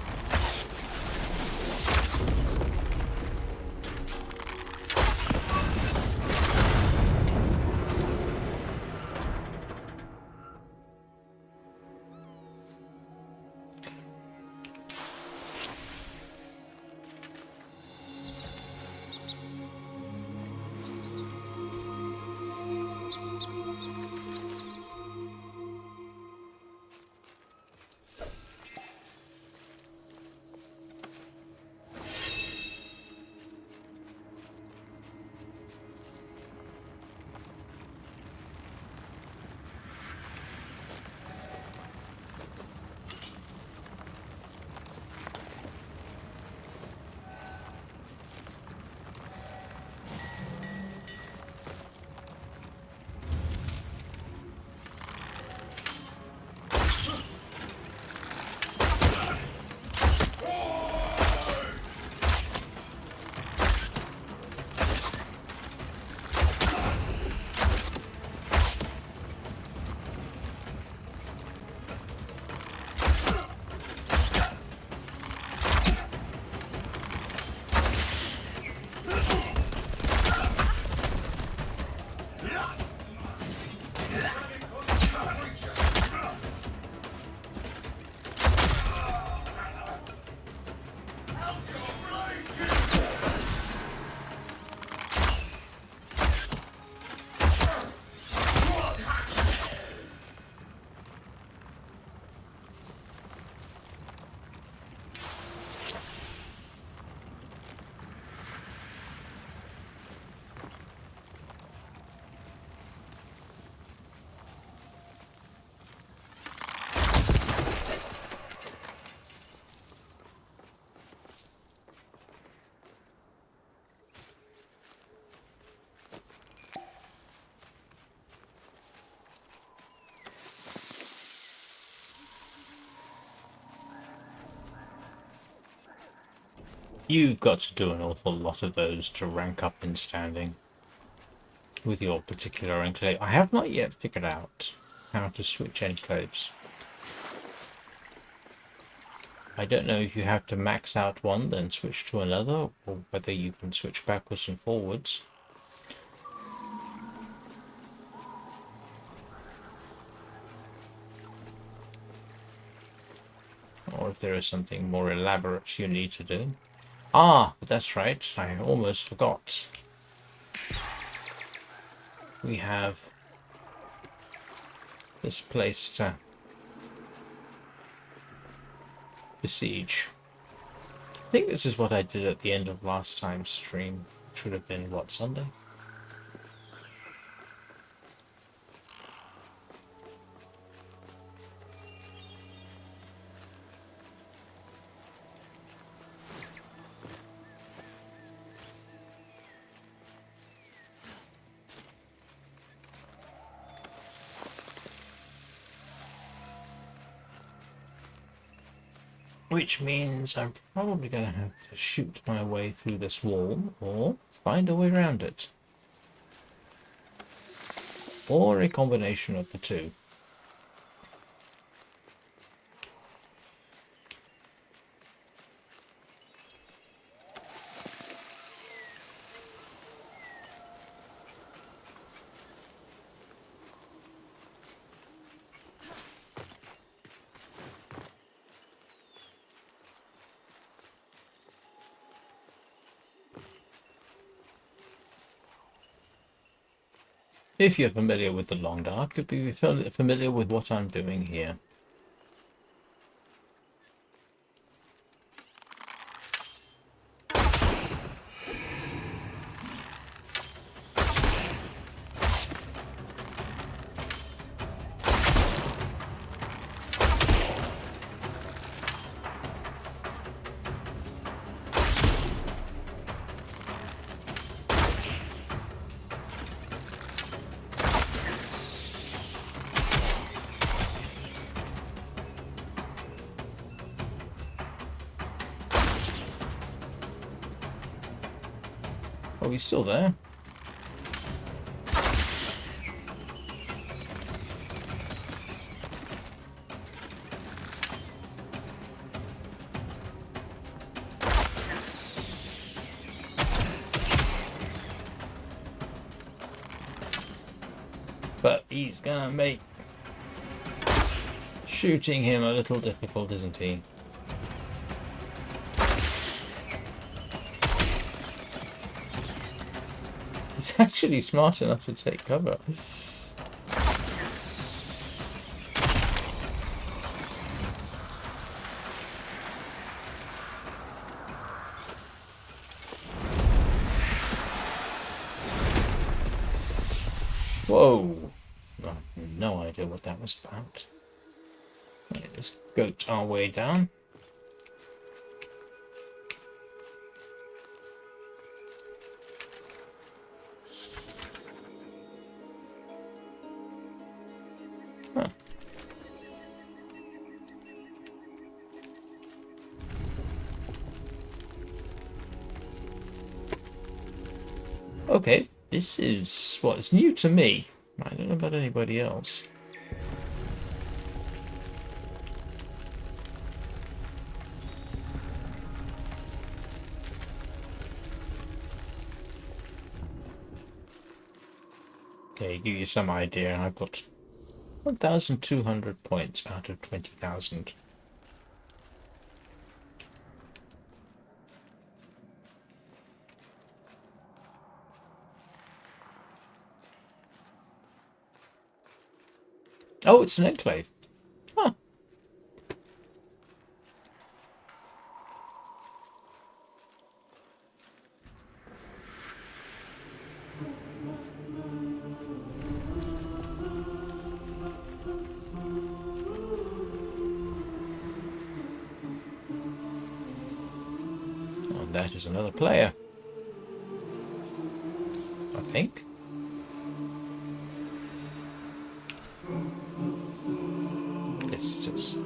You've got to do an awful lot of those to rank up in standing with your particular enclave. I have not yet figured out how to switch enclaves. I don't know if you have to max out one, then switch to another, or whether you can switch backwards and forwards. if there is something more elaborate you need to do. Ah, but that's right. I almost forgot. We have this place to besiege. I think this is what I did at the end of last time's stream, which would have been, what, Sunday? Which means I'm probably going to have to shoot my way through this wall, or find a way around it. Or a combination of the two. If you're familiar with the Long Dark, you'll be familiar with what I'm doing here. Oh, he's still there. But he's gonna make shooting him a little difficult, isn't he? He's actually smart enough to take cover. Whoa! I have no idea what that was about. Let's goat our way down. Huh. Okay, this is what is new to me. I don't know about anybody else. Okay, give you some idea. I've got 1,200 points out of 20,000. Oh, it's an enclave. Huh. Oh, that is another player. I think. It's just...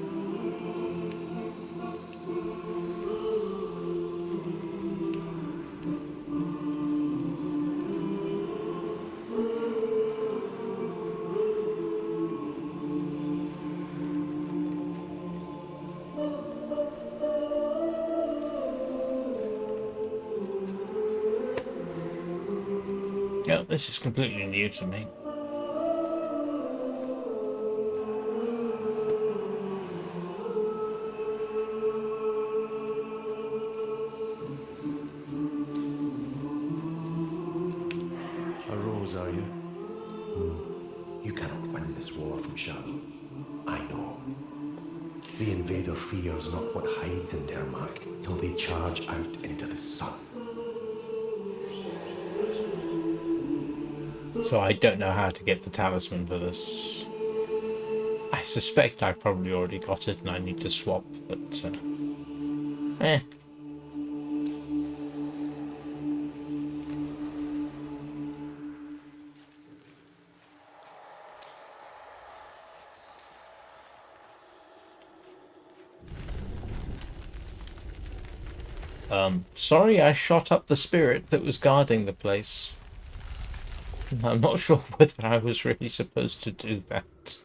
Yeah, this is completely new to me. this war from Shadow. I know. The invader fears not what hides in Dermark till they charge out into the sun. So I don't know how to get the talisman for this. I suspect I've probably already got it and I need to swap, but eh. Sorry I shot up the spirit that was guarding the place. I'm not sure whether I was really supposed to do that.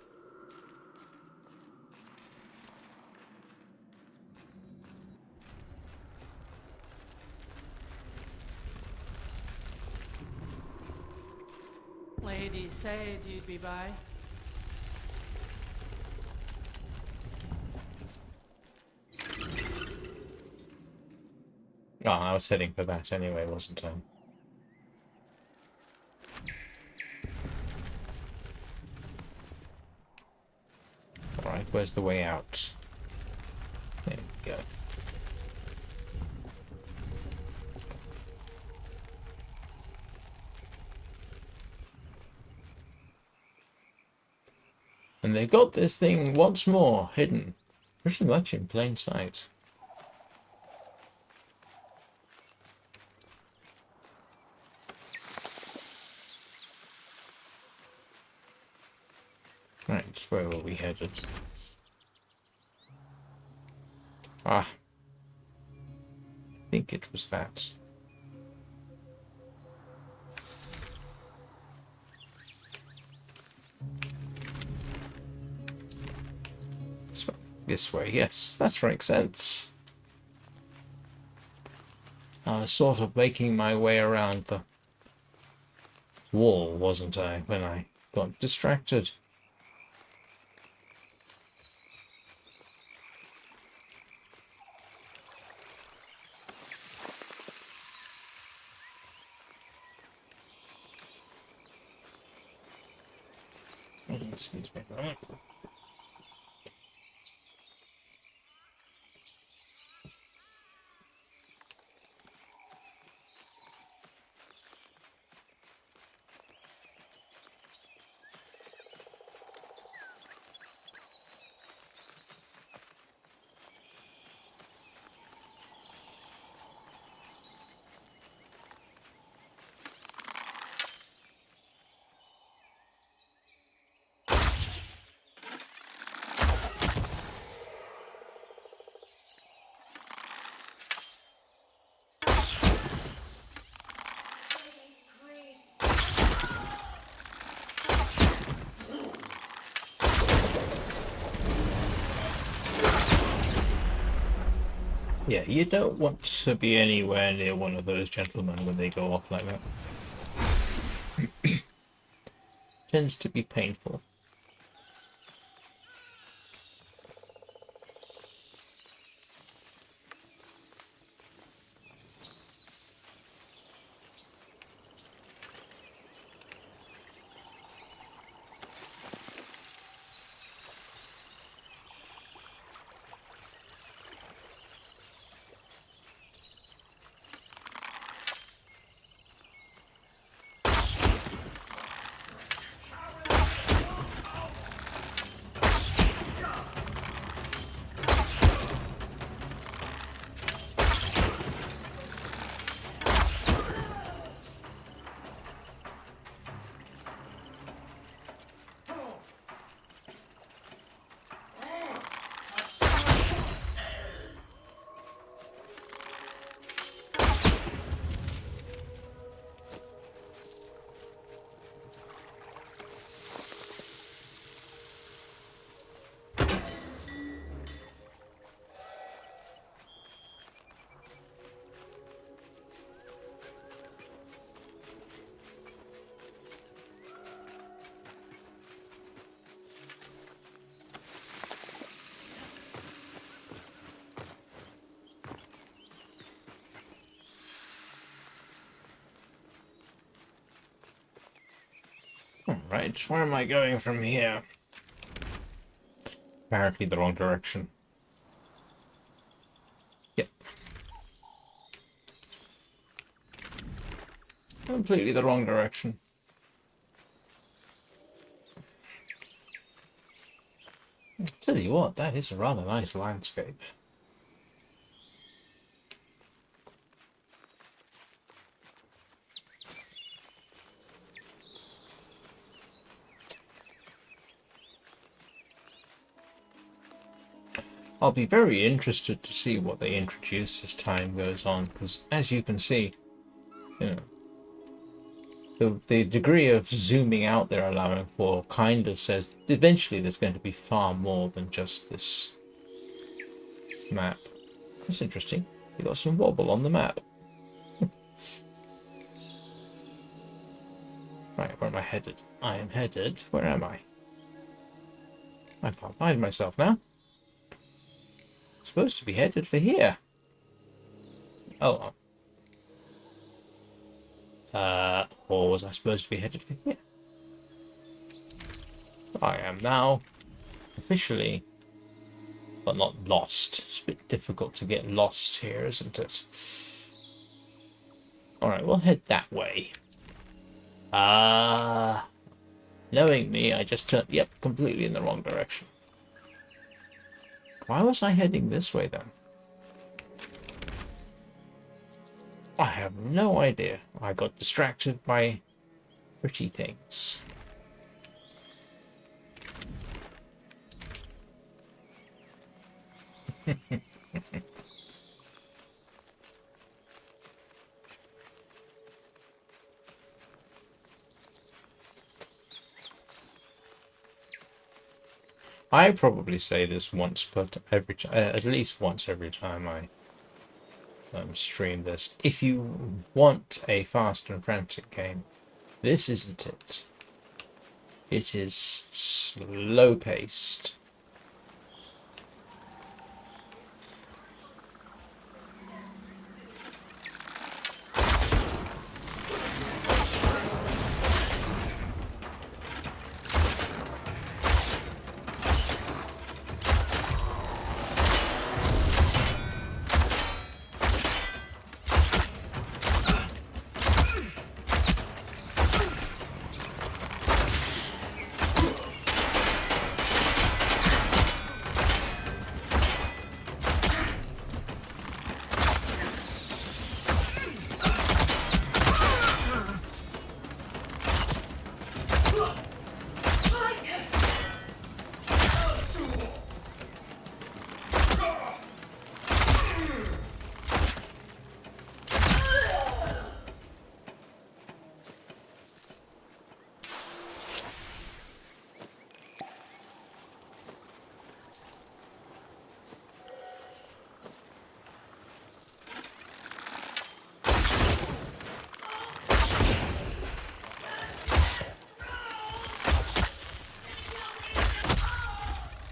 Lady said you'd be by. Oh, I was heading for that anyway, wasn't I? Alright, where's the way out? There we go. And they got this thing once more hidden, pretty much in plain sight. Right, where were we headed? Ah. I think it was that. This way, yes, that makes sense. I was sort of making my way around the wall, wasn't I, when I got distracted. Excuse me. Yeah, you don't want to be anywhere near one of those gentlemen when they go off like that. Tends to be painful. Right, where am I going from here? Apparently the wrong direction. Yep. Completely the wrong direction. Tell you what, that is a rather nice landscape. I'll be very interested to see what they introduce as time goes on, because as you can see, you know, the degree of zooming out they're allowing for kind of says eventually there's going to be far more than just this map. That's interesting. You got some wobble on the map. Right, where am I headed? I am headed. Where am I? I can't find myself now. Supposed to be headed for here. Oh. Or was I supposed to be headed for here? I am now officially, but not lost. It's a bit difficult to get lost here, isn't it? Alright, we'll head that way. Knowing me, I just turned, yep, completely in the wrong direction. Why was I heading this way then? I have no idea. I got distracted by pretty things. I probably say this once, but at least once every time I stream this. If you want a fast and frantic game, this isn't it. It is slow paced.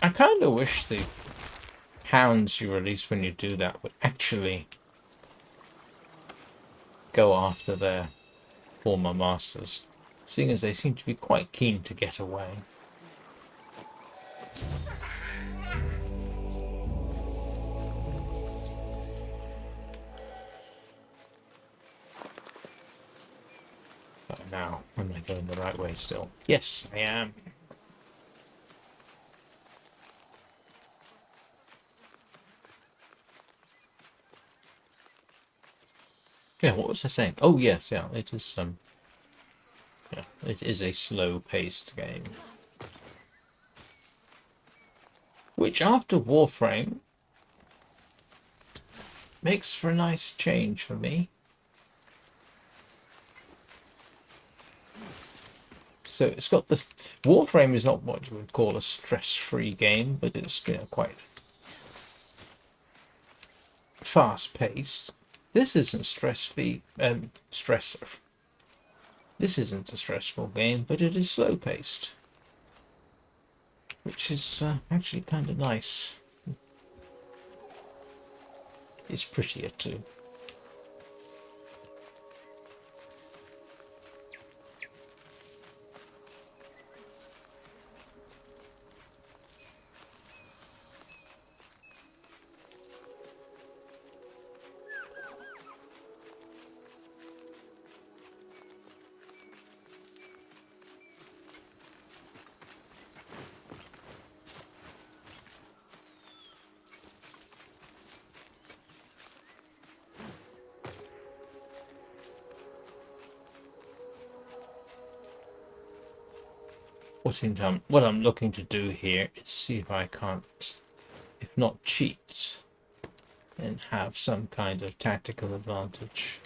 I kind of wish the hounds you release when you do that would actually go after their former masters, seeing as they seem to be quite keen to get away. But now, am I going the right way still? Yes, I am. Yeah, what was I saying? Oh yes, yeah, it is yeah, it is a slow-paced game. Which after Warframe makes for a nice change for me. So it's got this Warframe is not what you would call a stress-free game, but it's, you know, quite fast-paced. This isn't stress-free, This isn't a stressful game, but it is slow-paced, which is actually kind of nice. It's prettier too. what I'm looking to do here is see if I can't, if not cheat, then have some kind of tactical advantage.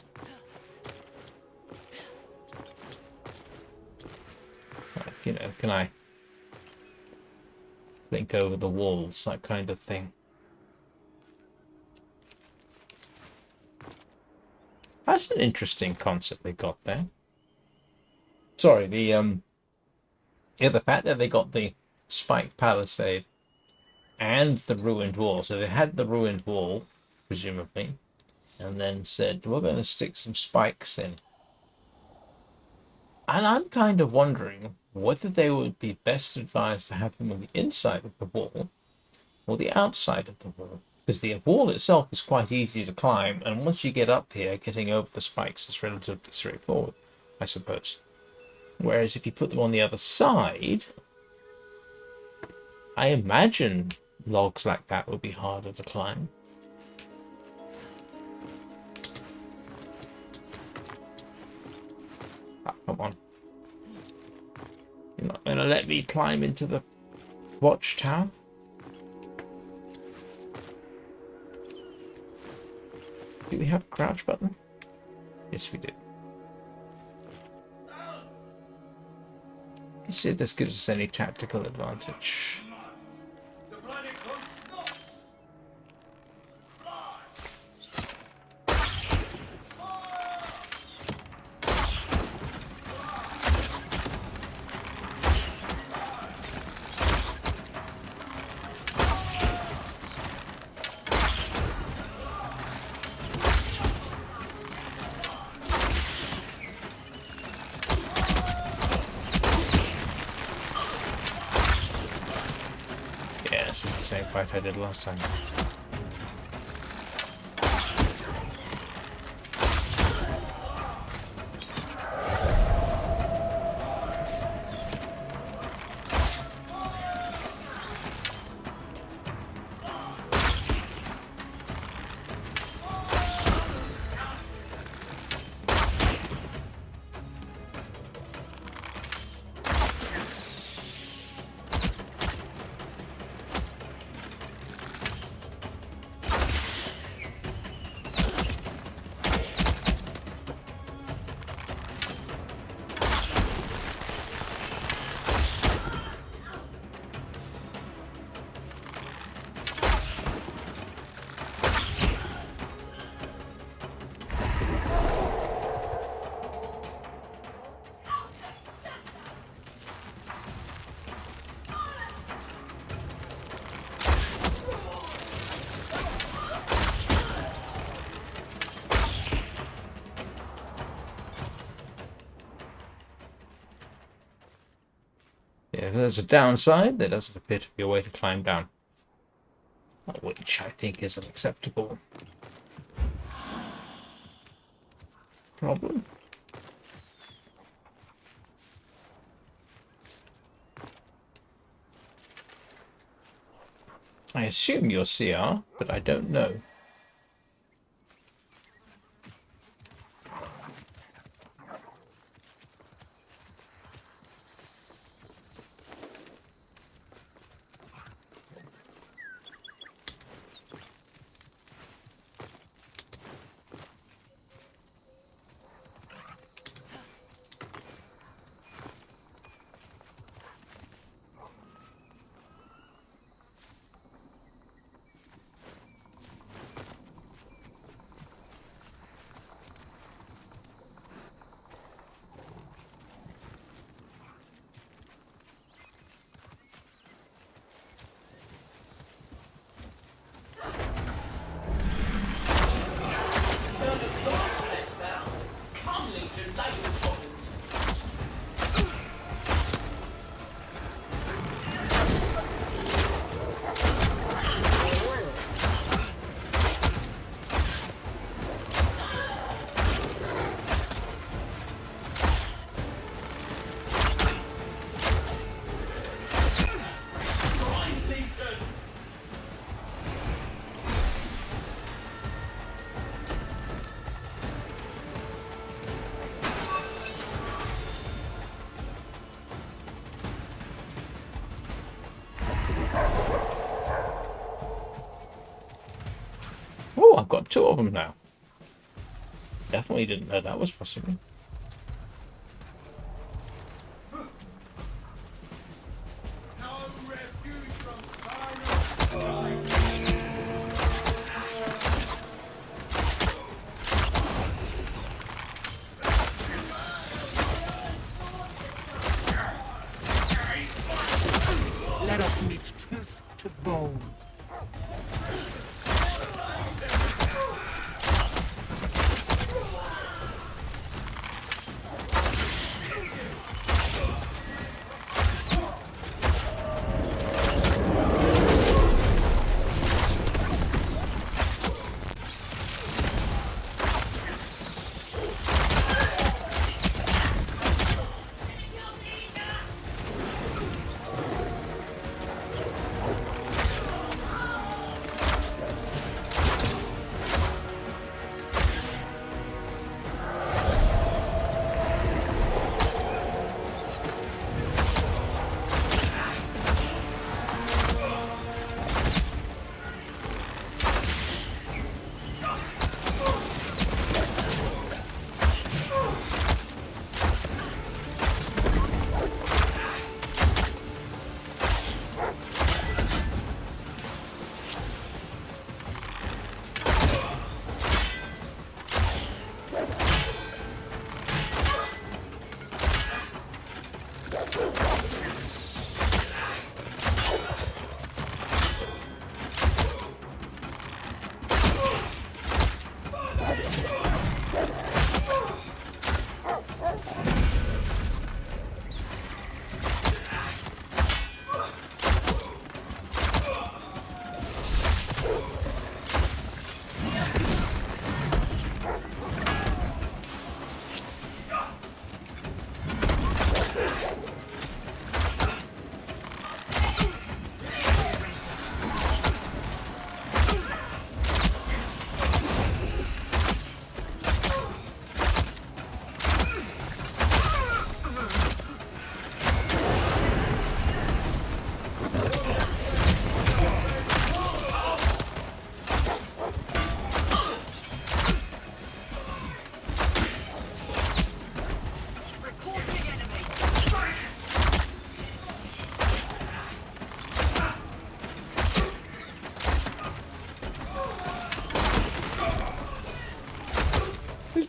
Like, you know, can I blink over the walls, that kind of thing. That's an interesting concept they got there. Sorry, the fact that they got the spiked palisade and the ruined wall. So they had the ruined wall, presumably, and then said, we're going to stick some spikes in. And I'm kind of wondering whether they would be best advised to have them on the inside of the wall or the outside of the wall. Because the wall itself is quite easy to climb, and once you get up here, getting over the spikes is relatively straightforward, I suppose. Whereas if you put them on the other side, I imagine logs like that would be harder to climb. Oh, come on. You're not going to let me climb into the watchtower? Do we have a crouch button? Yes, we do. Let's see if this gives us any tactical advantage. This is the same fight I did last time. Yeah, if there's a downside, there doesn't appear to be a way to climb down. Which I think is an acceptable problem. I assume you're CR, but I don't know. got two of them now. Definitely didn't know that was possible. Let us meet tooth to bone.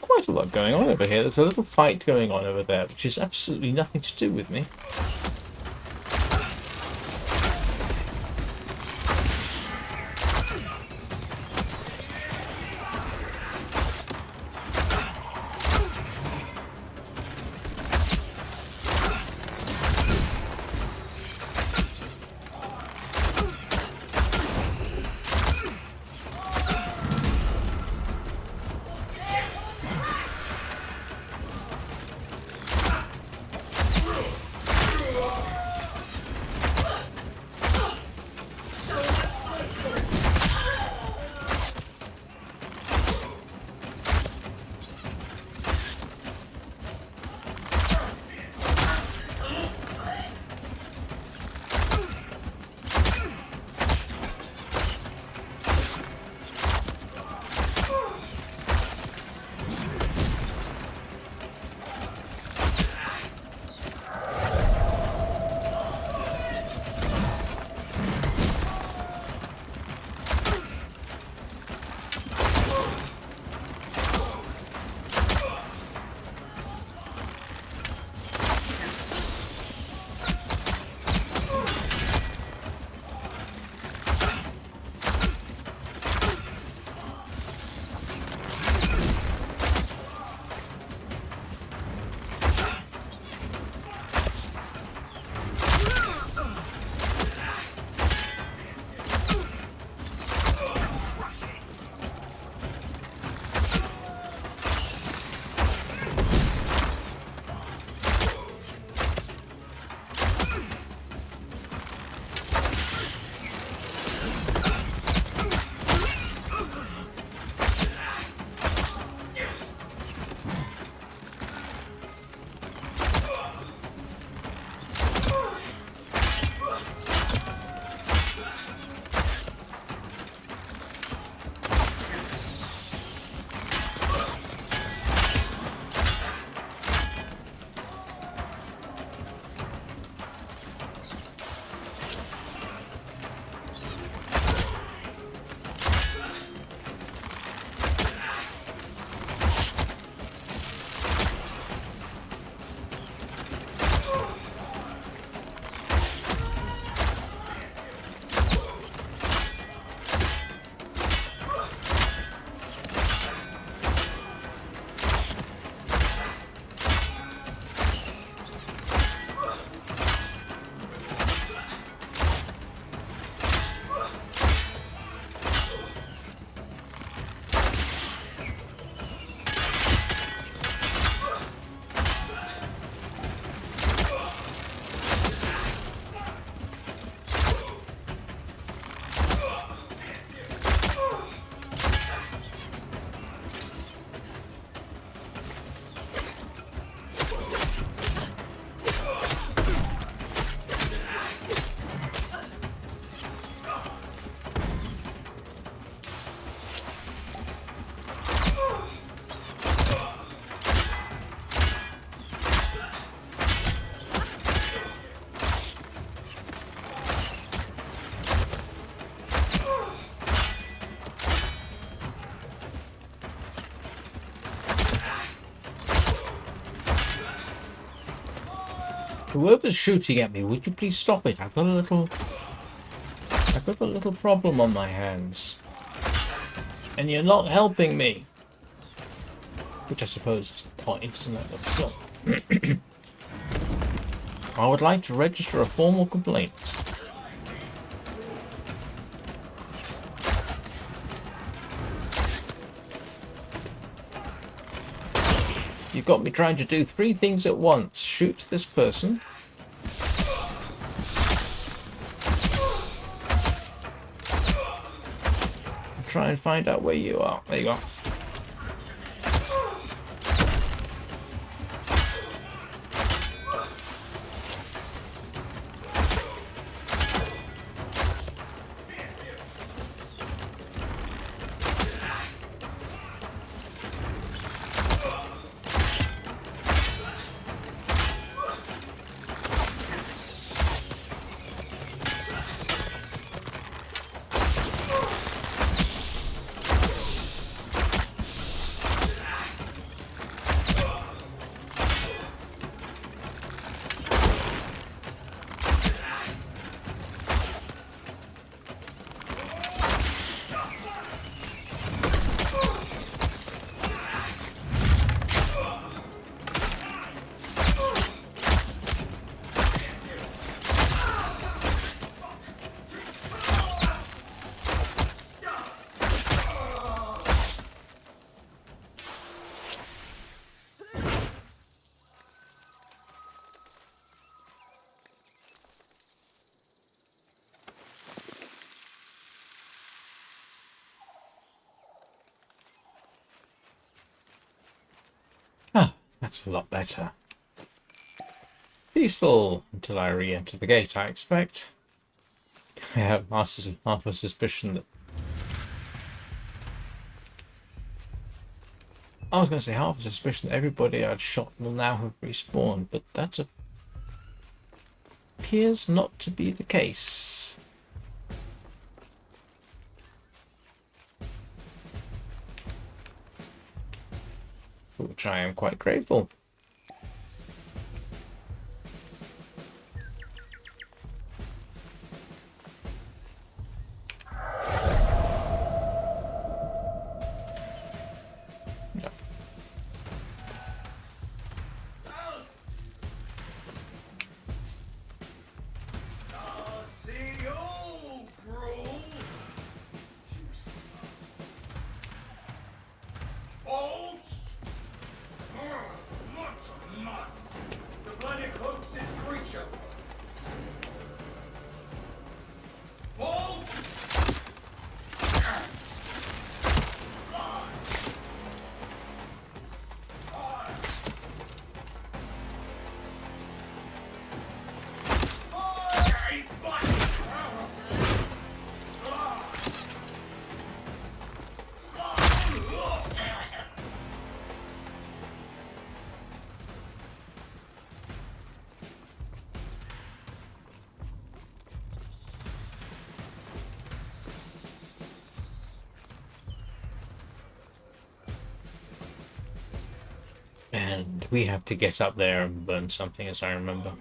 Quite a lot going on over here. There's a little fight going on over there, which has absolutely nothing to do with me. Whoever's shooting at me, would you please stop it? I've got a little problem on my hands. And you're not helping me. Which I suppose is the point, isn't it? But still. I would like to register a formal complaint. You've got me trying to do 3 things at once. Shoot this person. Try and find out where you are. There you are. Ah, that's a lot better. Peaceful until I re-enter the gate, I expect. I have half a suspicion that... I was going to say half a suspicion that everybody I'd shot will now have respawned, but that appears not to be the case. For which I am quite grateful. And we have to get up there and burn something, as I remember.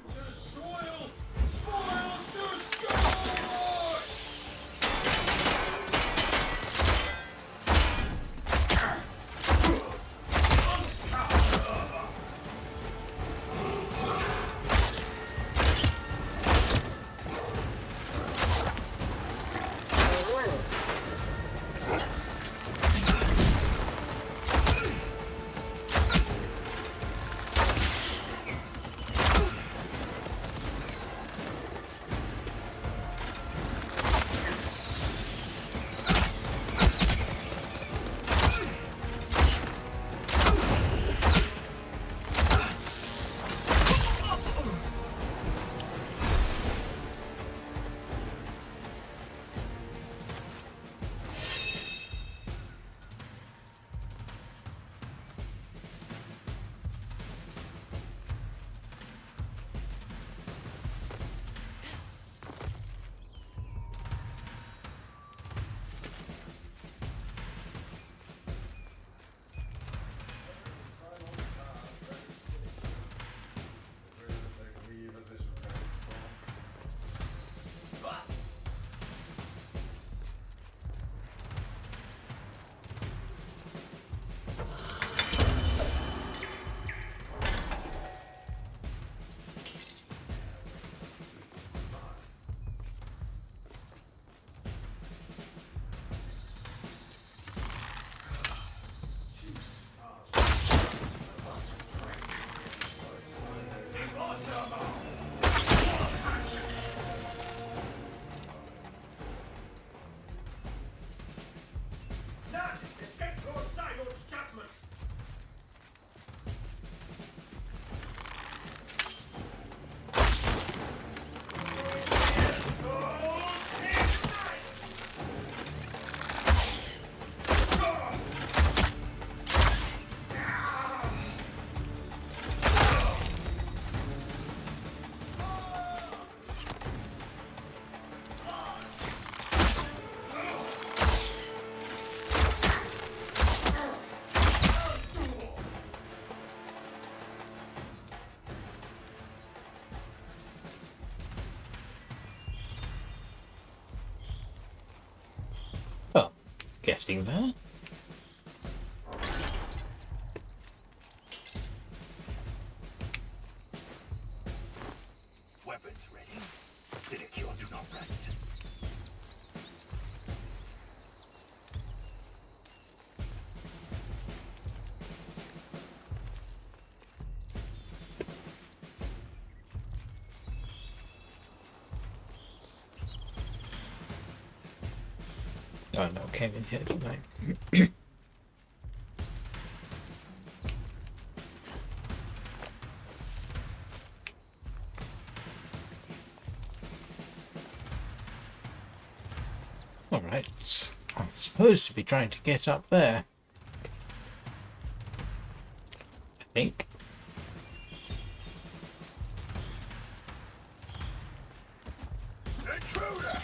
getting there. Weapons ready. Sinecure, do not rest. Oh no, came in here, didn't I? Alright, I'm supposed to be trying to get up there. I think. Intruder!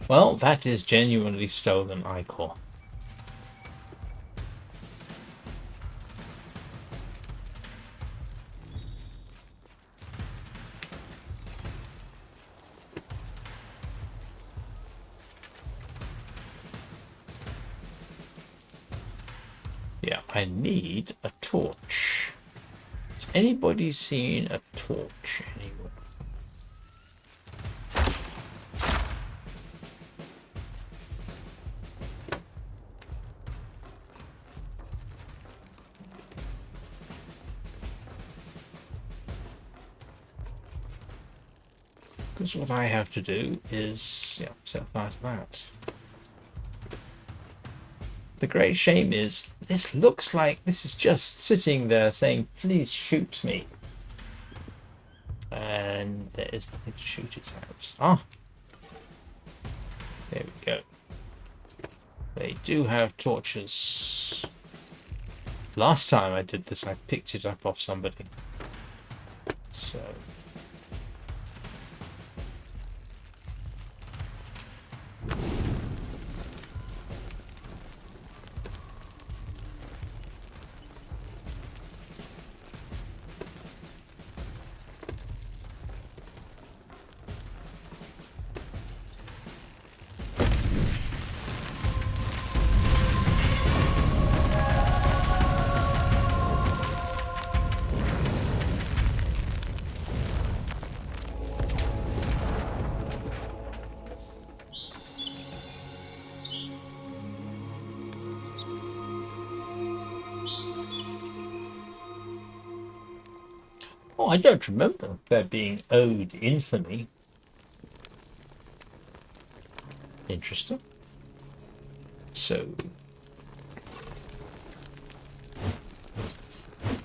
Well, that is genuinely stolen ichor. Yeah, I need a torch. Has anybody seen a torch anywhere? Because what I have to do is, yeah, set fire to that. The great shame is, this looks like this is just sitting there saying, please shoot me. And there is nothing to shoot it at. Ah! There we go. They do have torches. Last time I did this, I picked it up off somebody. So... Oh, I don't remember there being owed infamy. Interesting. So...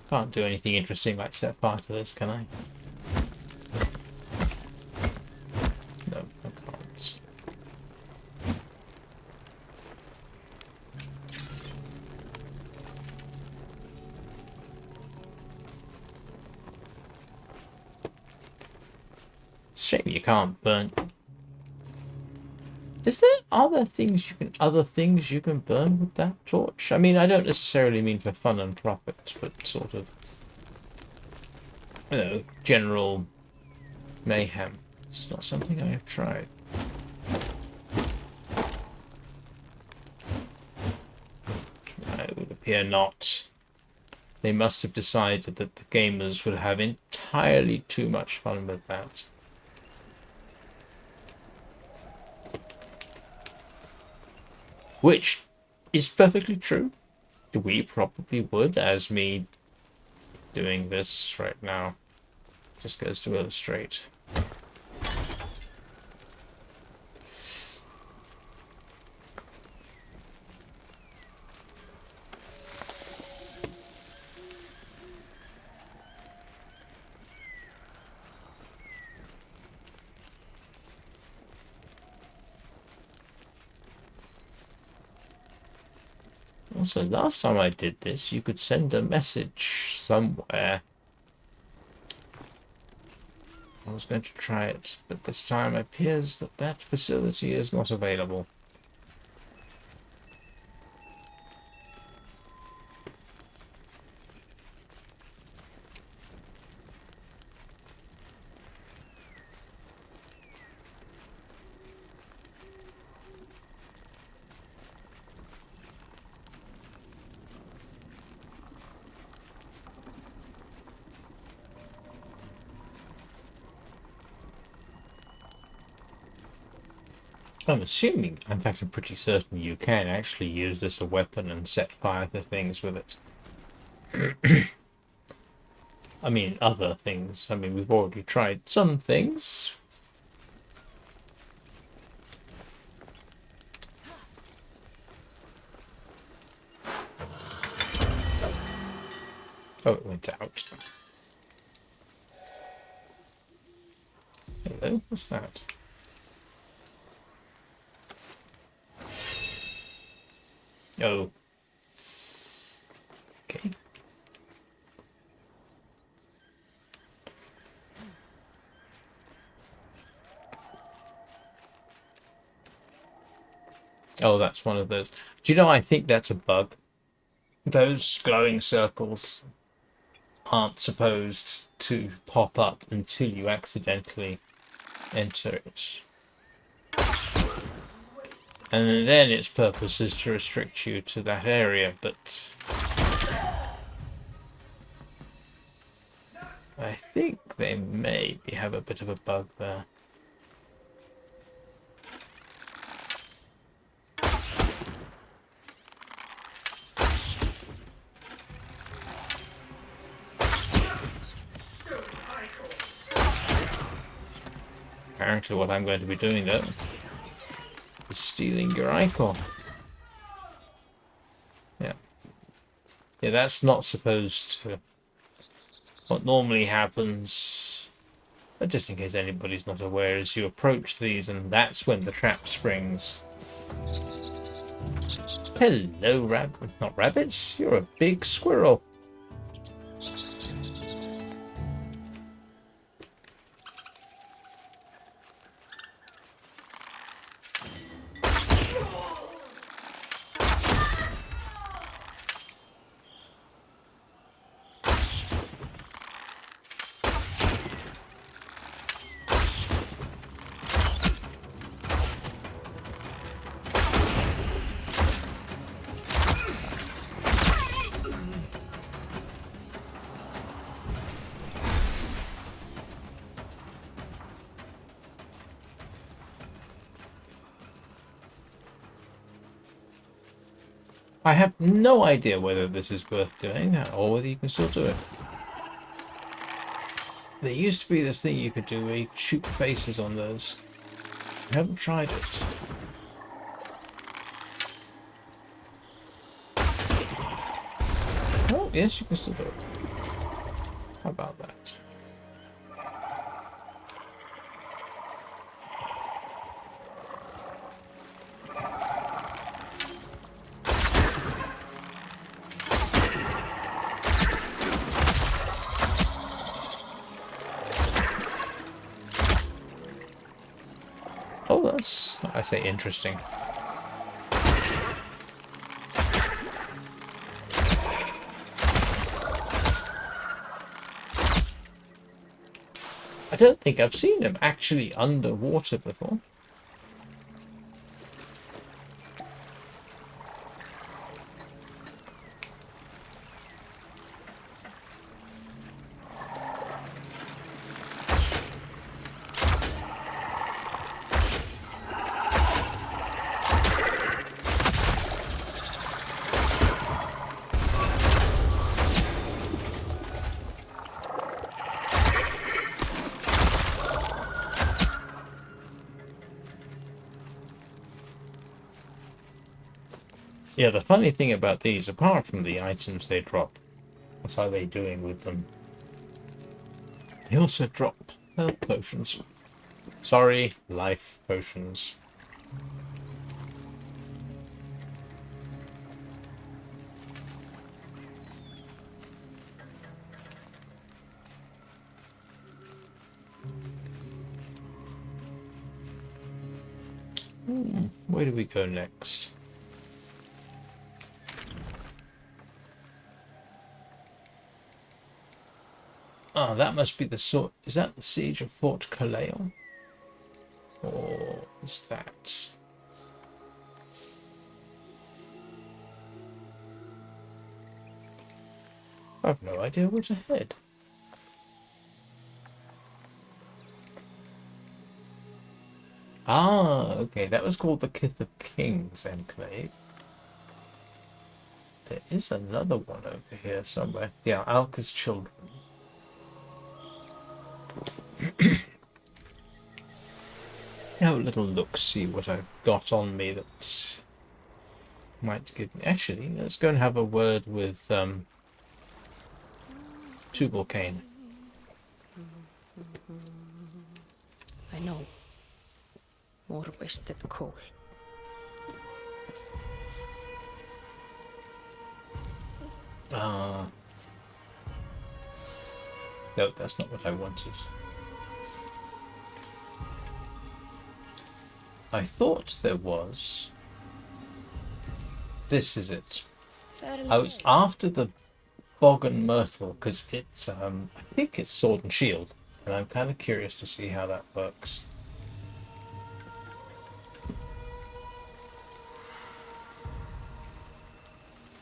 can't do anything interesting like set fire to this, can I? No, I can't. Shame you can't burn. Is there other things you can burn with that torch? I mean, I don't necessarily mean for fun and profit, but sort of, you know, general mayhem. It's not something I have tried. No, it would appear not. They must have decided that the gamers would have entirely too much fun with that. Which is perfectly true. We probably would, as me doing this right now just goes to illustrate. Also, last time I did this, you could send a message somewhere. I was going to try it, but this time it appears that that facility is not available. I'm assuming, in fact I'm pretty certain you can actually use this as a weapon and set fire to things with it. I mean, other things. I mean, we've already tried some things. Oh, it went out. Hello, what's that? Oh. Okay. Oh, that's one of those. Do you know, I think that's a bug. Those glowing circles aren't supposed to pop up until you accidentally enter it. And then its purpose is to restrict you to that area, but I think they maybe have a bit of a bug there. Apparently what I'm going to be doing though is stealing your icon. Yeah. Yeah, that's not supposed to... What normally happens, but just in case anybody's not aware, is you approach these and that's when the trap springs. Hello, not rabbits, you're a big squirrel. I have no idea whether this is worth doing or whether you can still do it. There used to be this thing you could do where you could shoot faces on those. I haven't tried it. Oh, yes, you can still do it. How about that? Oh, that's, I say, interesting. I don't think I've seen him actually underwater before. Yeah, the funny thing about these, apart from the items they drop, what are they doing with them? They also drop health potions. Sorry, life potions. Where do we go next? Ah, that must be the sort. Is that the siege of Fort Calais? Or is that? I have no idea where to head. Ah, okay, that was called the Kith of Kings Enclave. There is another one over here somewhere. Yeah, Alka's Children. Have a little look, see what I've got on me that might give me. Actually, let's go and have a word with Tubalcane. I know. More wasted coal. Ah. No, that's not what I wanted. I thought there was. This is it. I was after the Bog and Myrtle because it's I think it's Sword and Shield, and I'm kind of curious to see how that works.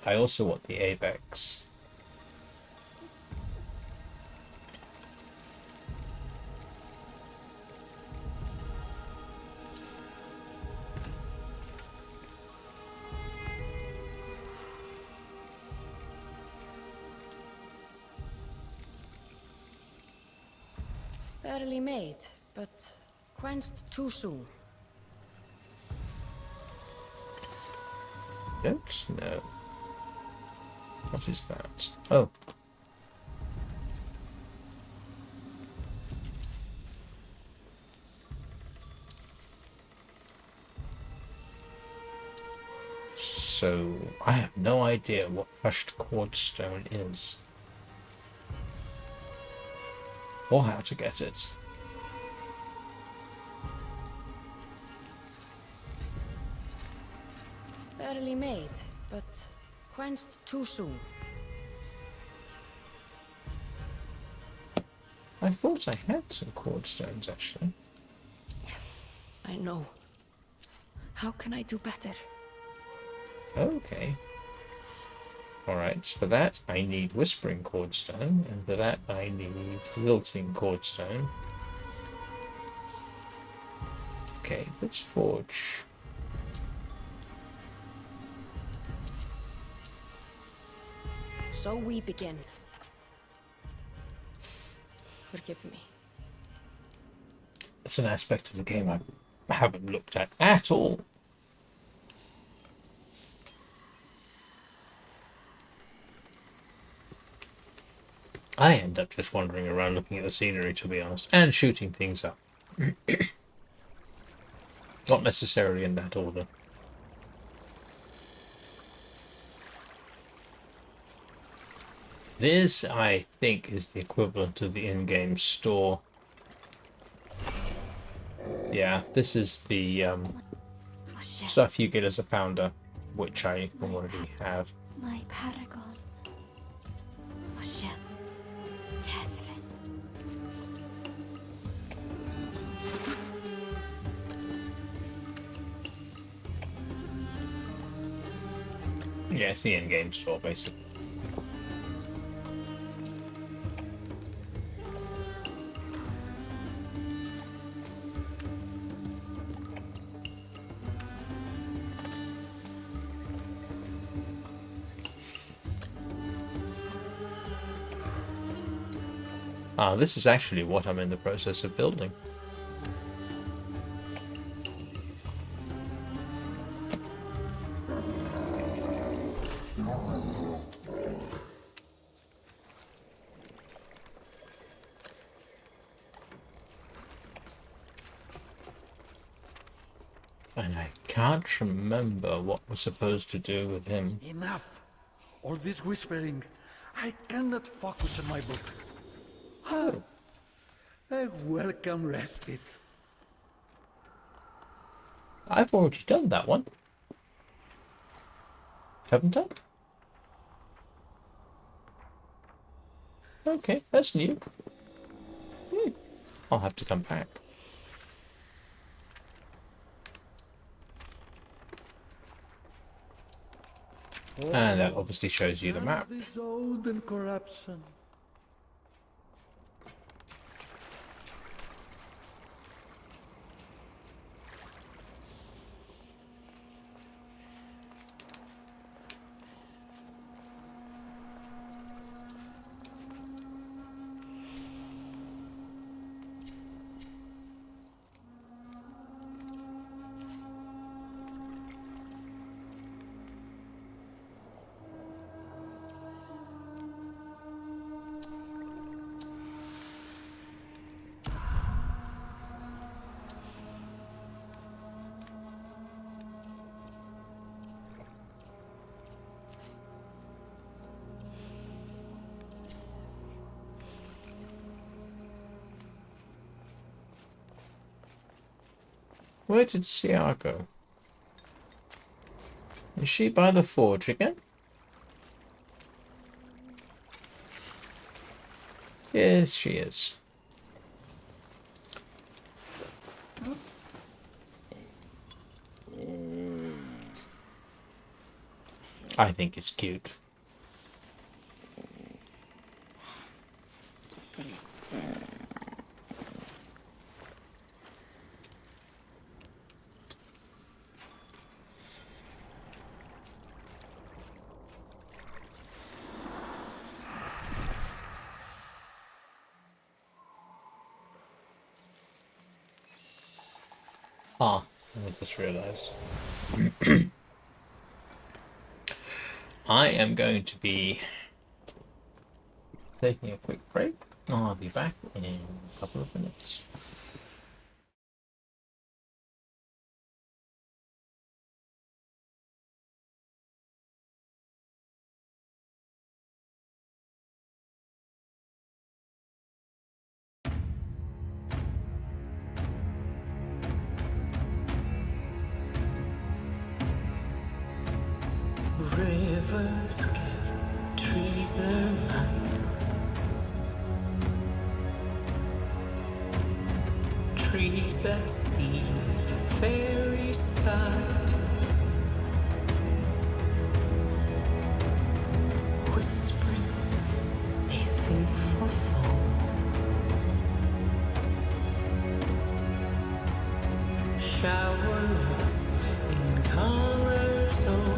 I also want the Avex. Fairly made, but quenched too soon. Don't know. What is that? Oh. So, I have no idea what crushed quartzstone is. Or how to get it. Fairly made, but quenched too soon. I thought I had some quartzstones, actually. I know. How can I do better? Okay. Alright, for that I need Whispering Cordstone, and for that I need Lilting Cordstone. Okay, let's forge. So we begin. Forgive me. It's an aspect of the game I haven't looked at all. I end up just wandering around looking at the scenery, to be honest, and shooting things up. Not necessarily in that order. This, I think, is the equivalent of the in-game store. Yeah, this is the stuff you get as a founder, which I already have. My paragon. Oshel. Tethrin. Yeah, it's the in-game store, basically. Ah, this is actually what I'm in the process of building. And I can't remember what we're supposed to do with him. Enough! All this whispering. I cannot focus on my book. Oh, a welcome respite. I've already done that one. Haven't I? Okay, that's new. I'll have to come back. And that obviously shows you the map. None of this old and corruption. Where did CR go? Is she by the forge again? Yes, she is. I think it's cute. Ah, I just realized. I am going to be taking a quick break. I'll be back in a couple of minutes. Rivers give trees their light. Trees that see the fairy side. Whispering, they sing for foam. Showerless in colors old.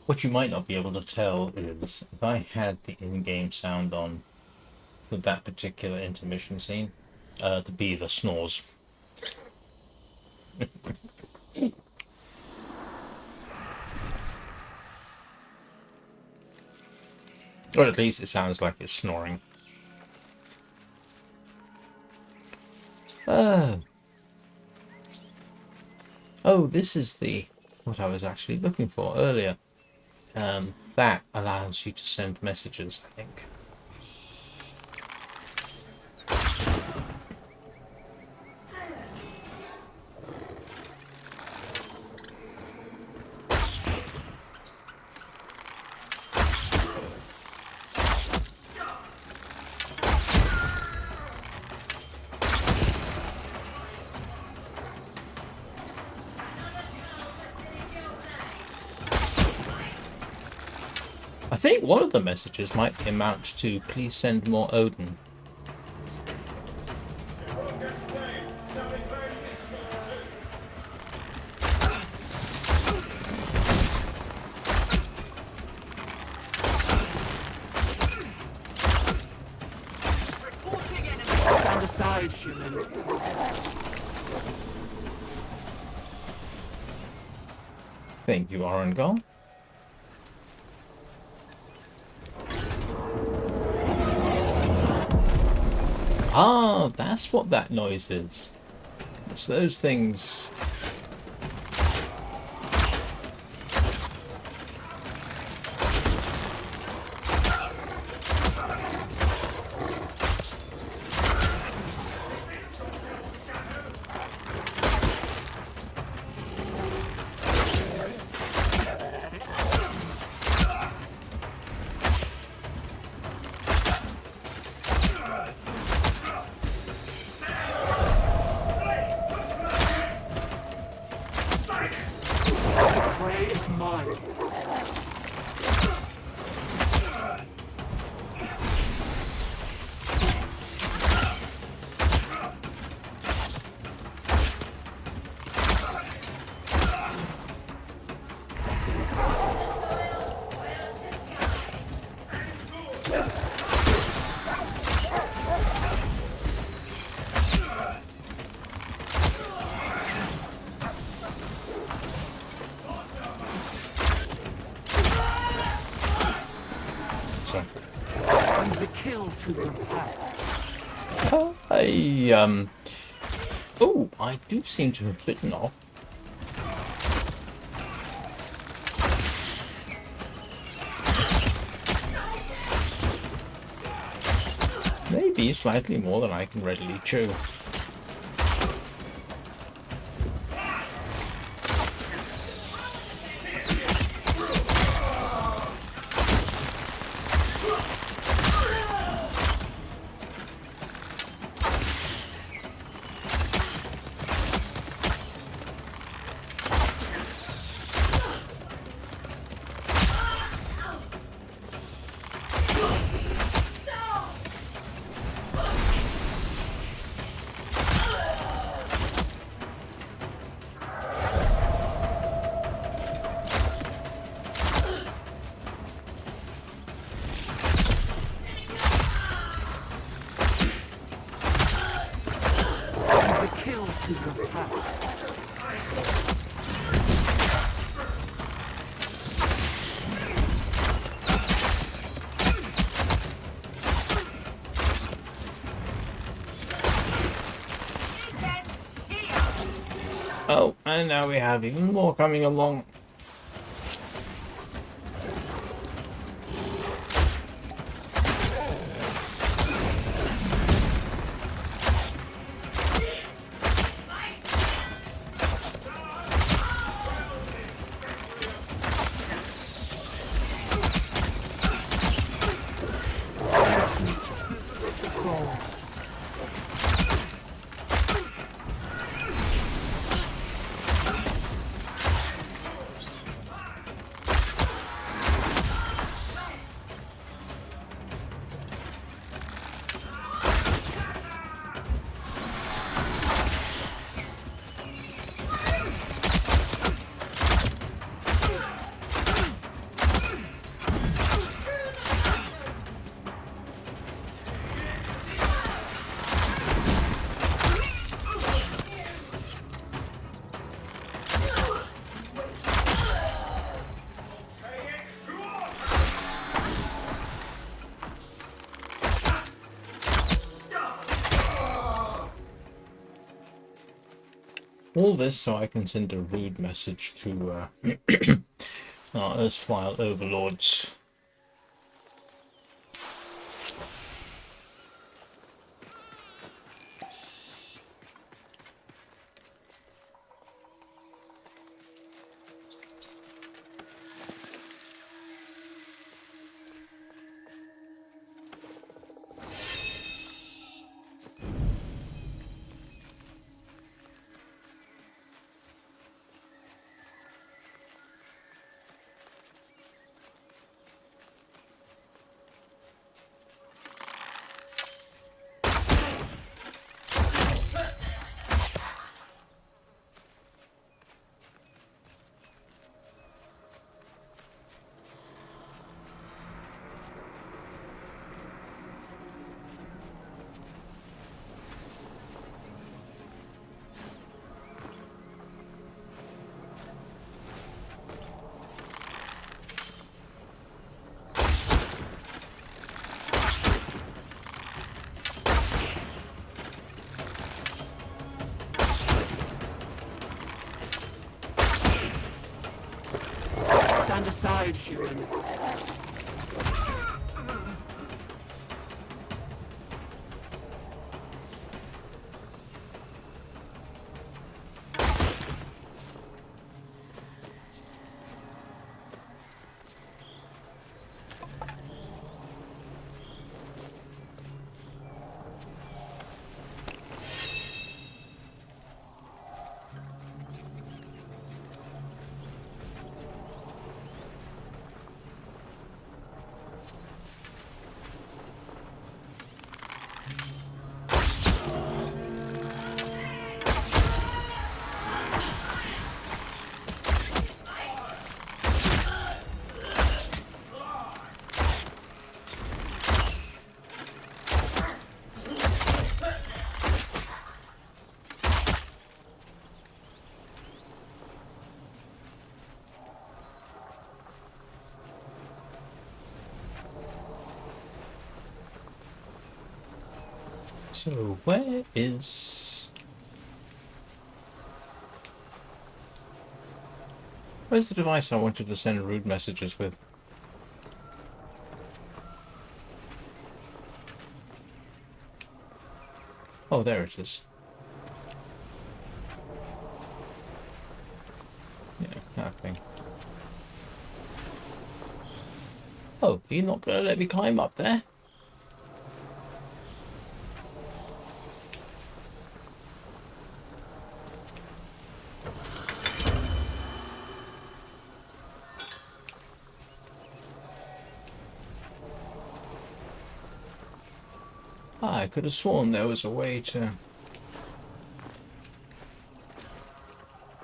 What you might not be able to tell is if I had the in-game sound on with that particular intermission scene, the beaver snores. Or at least it sounds like it's snoring. Oh, this is what I was actually looking for earlier. That allows you to send messages, I think. I think one of the messages might amount to please send more Odin. Stand aside, human. Thank you, Arangol. Ah, that's what that noise is. It's those things. Oh, I do seem to have bitten off. Maybe slightly more than I can readily chew. Oh, and now we have even more coming along. All this so I can send a rude message to our erstwhile overlords. Stand aside, human. So where is... Where's the device I wanted to send rude messages with? Oh, there it is. Yeah, that thing. Oh, you're not gonna let me climb up there? I could have sworn there was a way to...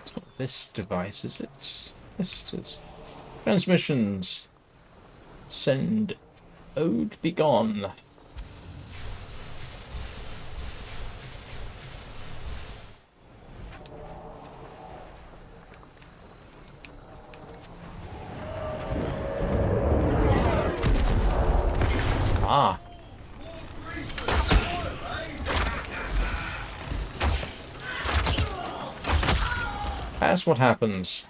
It's not this device, is it? Yes, it is. Transmissions. Send Ode be gone. Ah. That's what happens.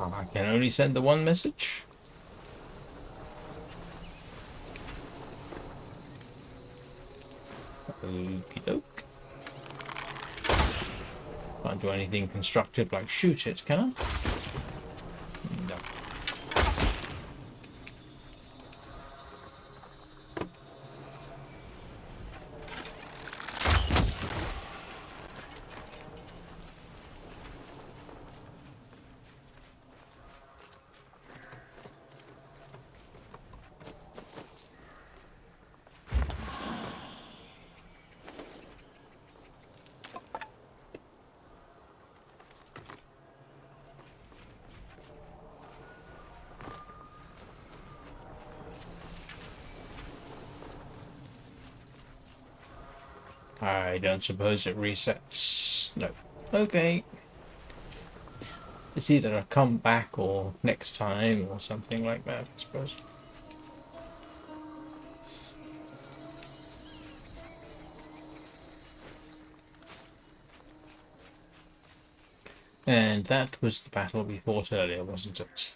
I can only send the one message. Okie doke. Can't do anything constructive like shoot it, can I? No. I don't suppose it resets. No. Okay. It's either a comeback or next time or something like that, I suppose. And that was the battle we fought earlier, wasn't it?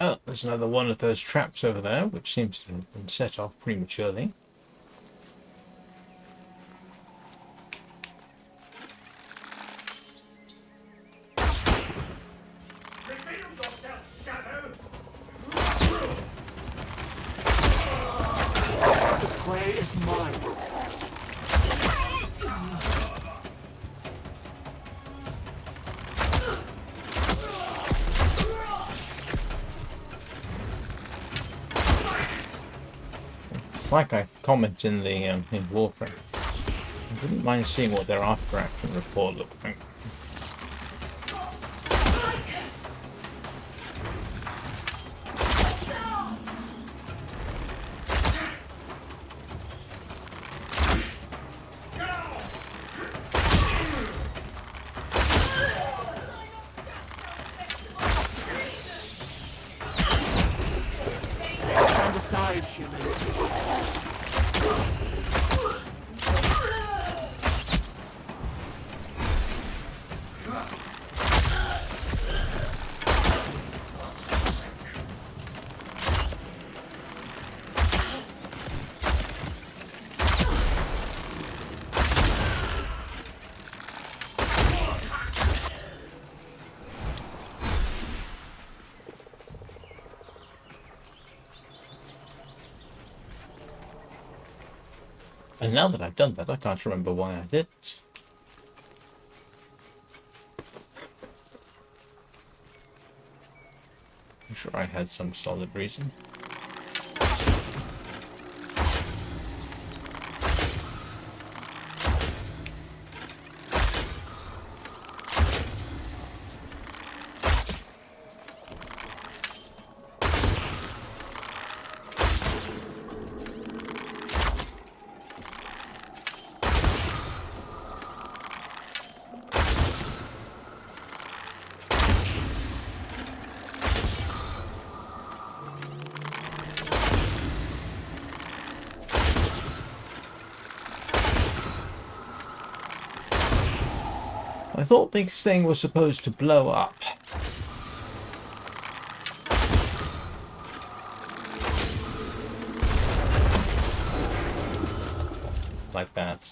Oh, there's another one of those traps over there, which seems to have been set off prematurely. The prey is mine. It's like I comment in the in Warframe. I wouldn't mind seeing what their after action report looked like. Stand aside, human. And now that I've done that, I can't remember why I did it. I'm sure I had some solid reason. I thought this thing was supposed to blow up. Like that.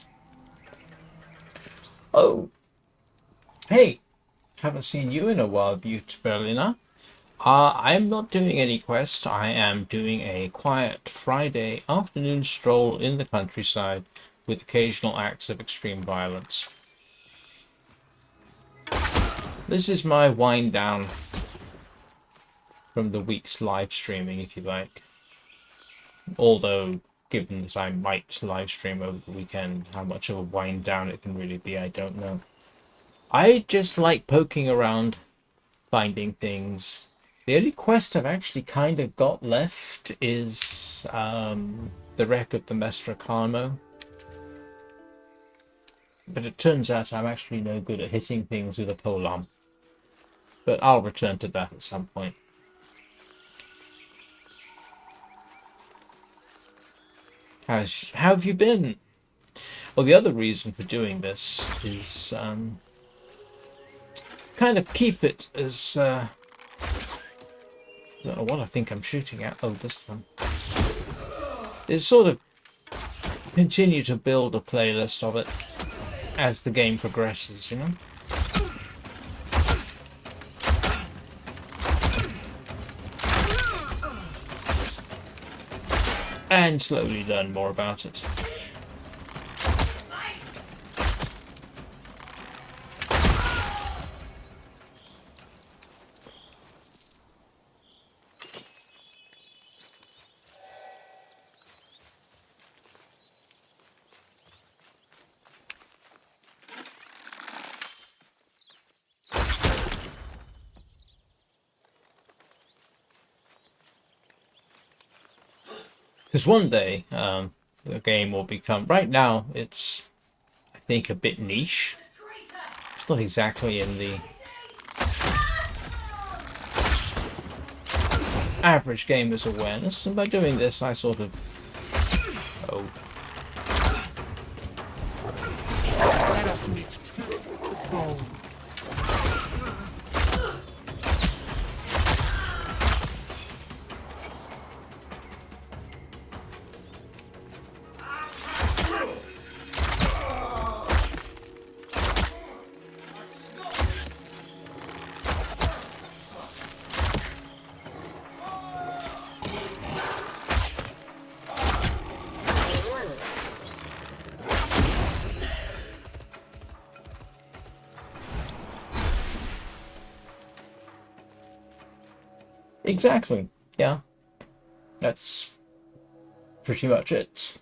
Oh! Hey! Haven't seen you in a while, Beaut Berliner. I'm not doing any quest. I am doing a quiet Friday afternoon stroll in the countryside with occasional acts of extreme violence. This is my wind down from the week's live streaming, if you like. Although, given that I might live stream over the weekend, how much of a wind down it can really be, I don't know. I just like poking around, finding things. The only quest I've actually kind of got left is the wreck of the Mestra Carmo. But it turns out I'm actually no good at hitting things with a polearm. But I'll return to that at some point. How have you been? Well, the other reason for doing this is a kind of keep it as I don't know what I think I'm shooting at. Oh, this one. It's sort of continue to build a playlist of it as the game progresses, you know? And slowly learn more about it. Because one day, the game will become... Right now, it's, I think, a bit niche. It's not exactly in the average gamer's awareness. And by doing this, I sort of... Oh. Let us meet. Oh. Exactly. Yeah. That's pretty much it.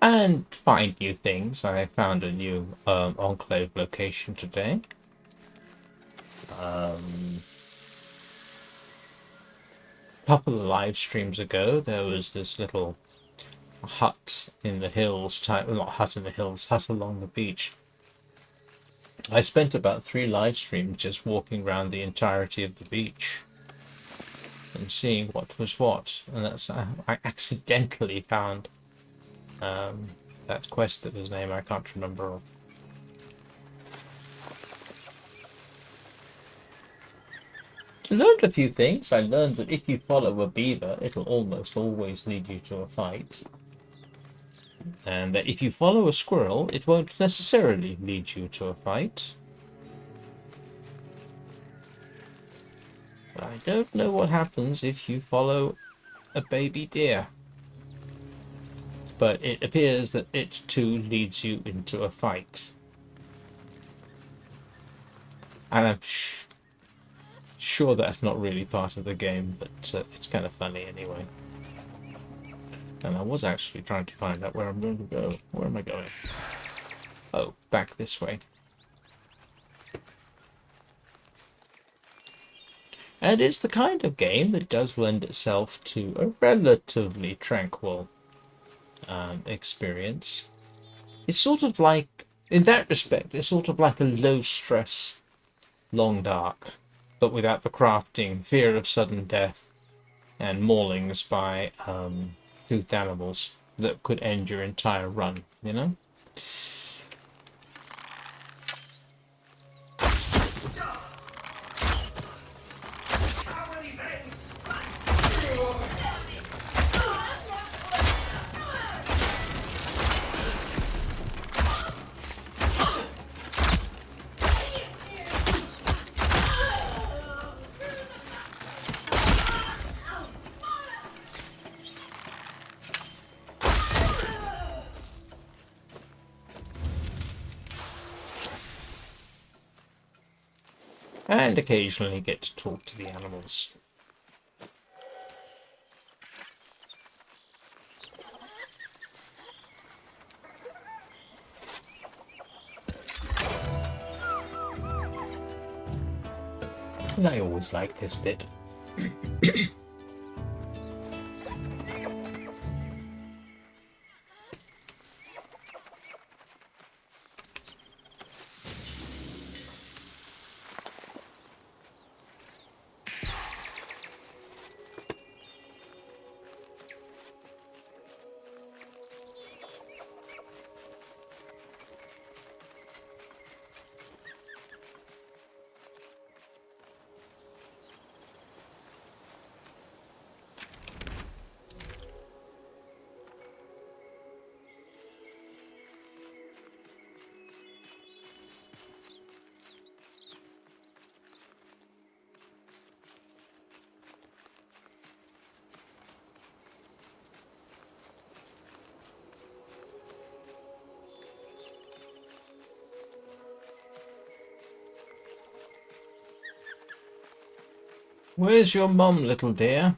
And find new things. I found a new Enclave location today. A couple of live streams ago, there was this little hut in the hills, type, well, not hut in the hills, hut along the beach. I spent about 3 live streams just walking around the entirety of the beach and seeing what was what. And that's I accidentally found that quest that whose name I can't remember of. I learned a few things. I learned that if you follow a beaver, it'll almost always lead you to a fight. And that if you follow a squirrel, it won't necessarily lead you to a fight. But I don't know what happens if you follow a baby deer. But it appears that it too leads you into a fight. And I'm sure that's not really part of the game, but it's kind of funny anyway. And I was actually trying to find out where I'm going to go. Where am I going? Oh, back this way. And it's the kind of game that does lend itself to a relatively tranquil experience. It's sort of like, in that respect, it's sort of like a low-stress Long Dark, but without the crafting, fear of sudden death, and maulings by toothed animals that could end your entire run, you know? And occasionally get to talk to the animals. And I always like this bit. Where's your mum, little dear?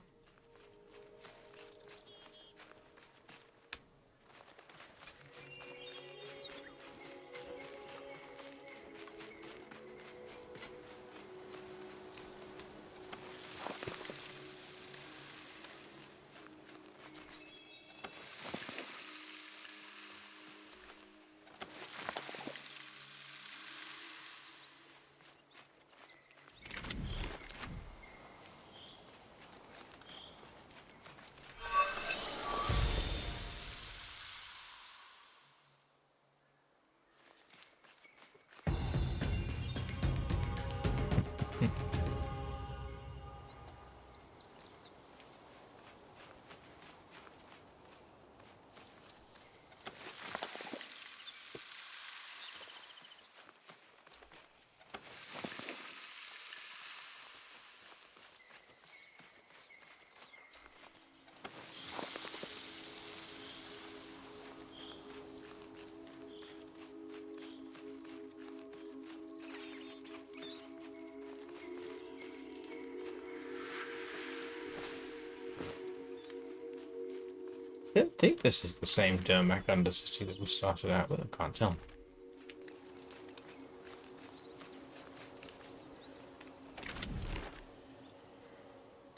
I don't think this is the same Dermak Undercity that we started out with. I can't tell.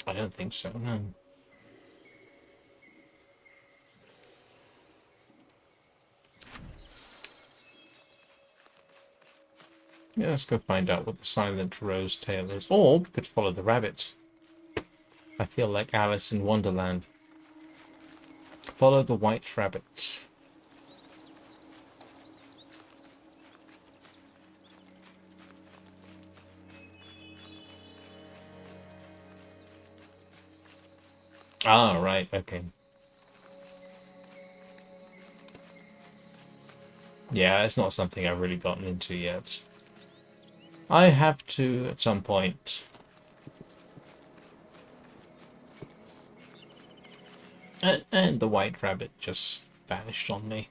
I don't think so, no. Yeah, let's go find out what the Silent Rose tale is. Or we could follow the rabbit. I feel like Alice in Wonderland. Follow the white rabbit. Ah, right, okay. Yeah, it's not something I've really gotten into yet. I have to at some point. And the white rabbit just vanished on me.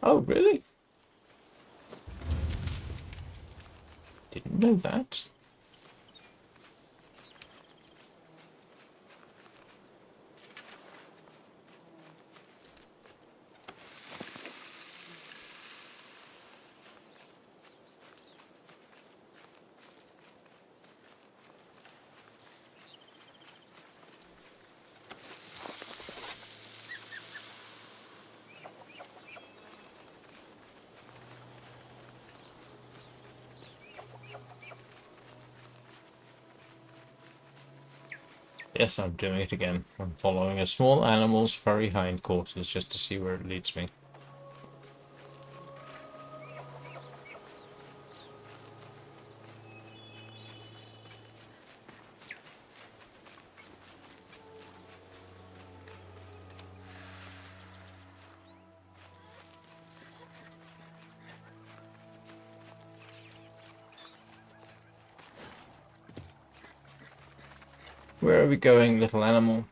Oh, really? Didn't know that. Yes, I'm doing it again. I'm following a small animal's furry hindquarters just to see where it leads me. Where are we going, little animal?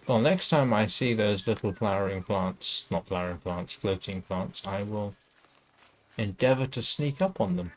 Well, next time I see those little flowering plants, not flowering plants, floating plants, I will endeavour to sneak up on them.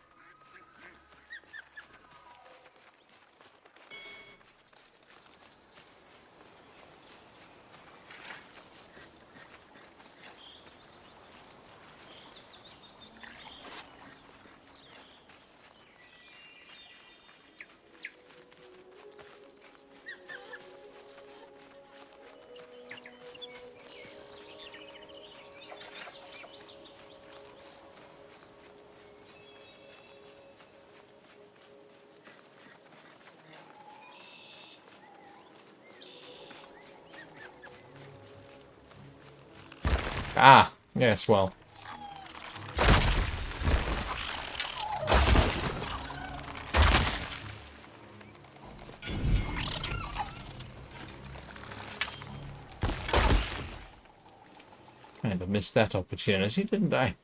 Ah, yes, well. Kind of missed that opportunity, didn't I?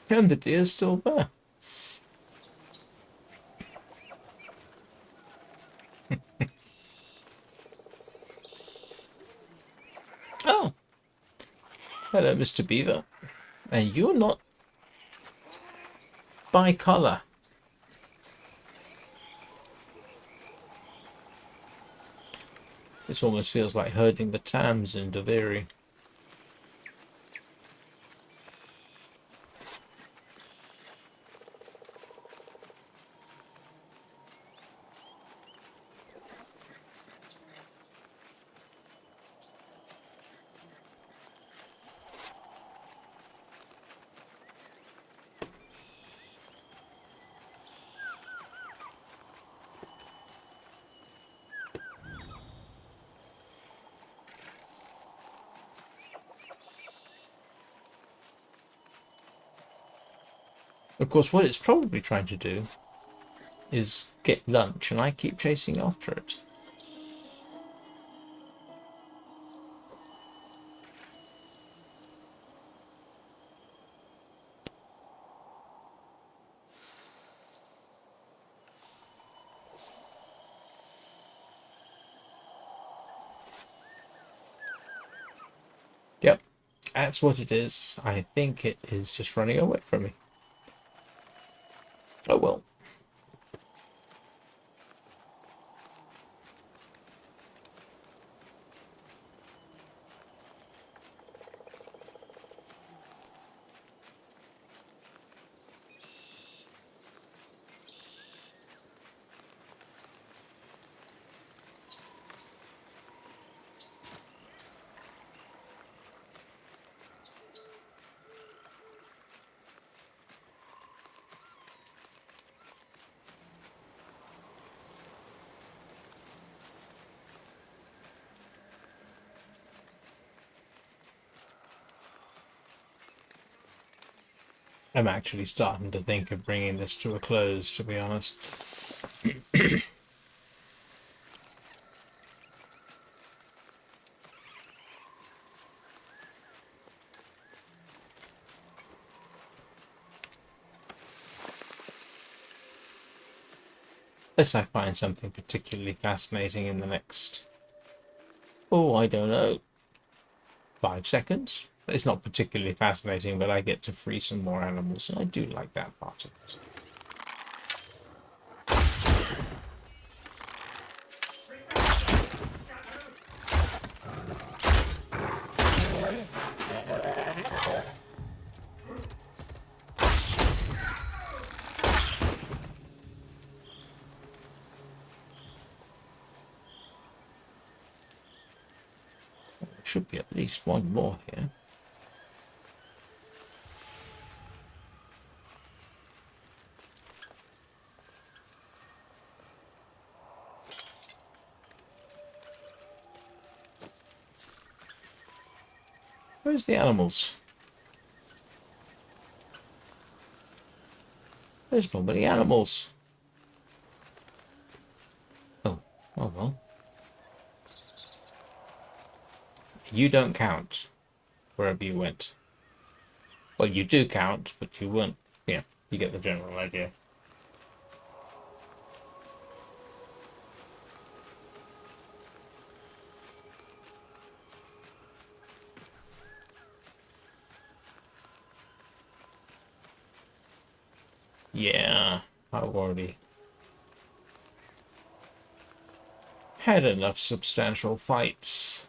And the deer's still there. Oh, hello, Mr. Beaver. And you're not by colour. This almost feels like herding the Tams in Daviri. Of course, what it's probably trying to do is get lunch, and I keep chasing after it. Yep, that's what it is. I think it is just running away from me. Oh well. I'm actually starting to think of bringing this to a close, to be honest. Unless I find something particularly fascinating in the next, oh, I don't know, 5 seconds. It's not particularly fascinating, but I get to free some more animals, and I do like that part of it. be at least one more here. Where's the animals? There's not many animals. Oh, oh well. You don't count wherever you went. Well, you do count, but you weren't. Yeah, you get the general idea. Yeah, I've already had enough substantial fights.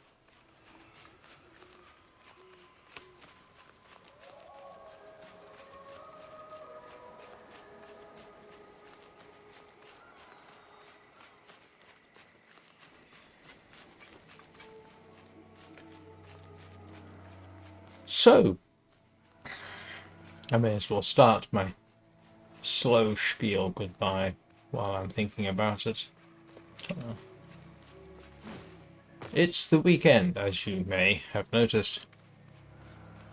So, I may as well start my slow spiel goodbye while I'm thinking about it. It's the weekend, as you may have noticed.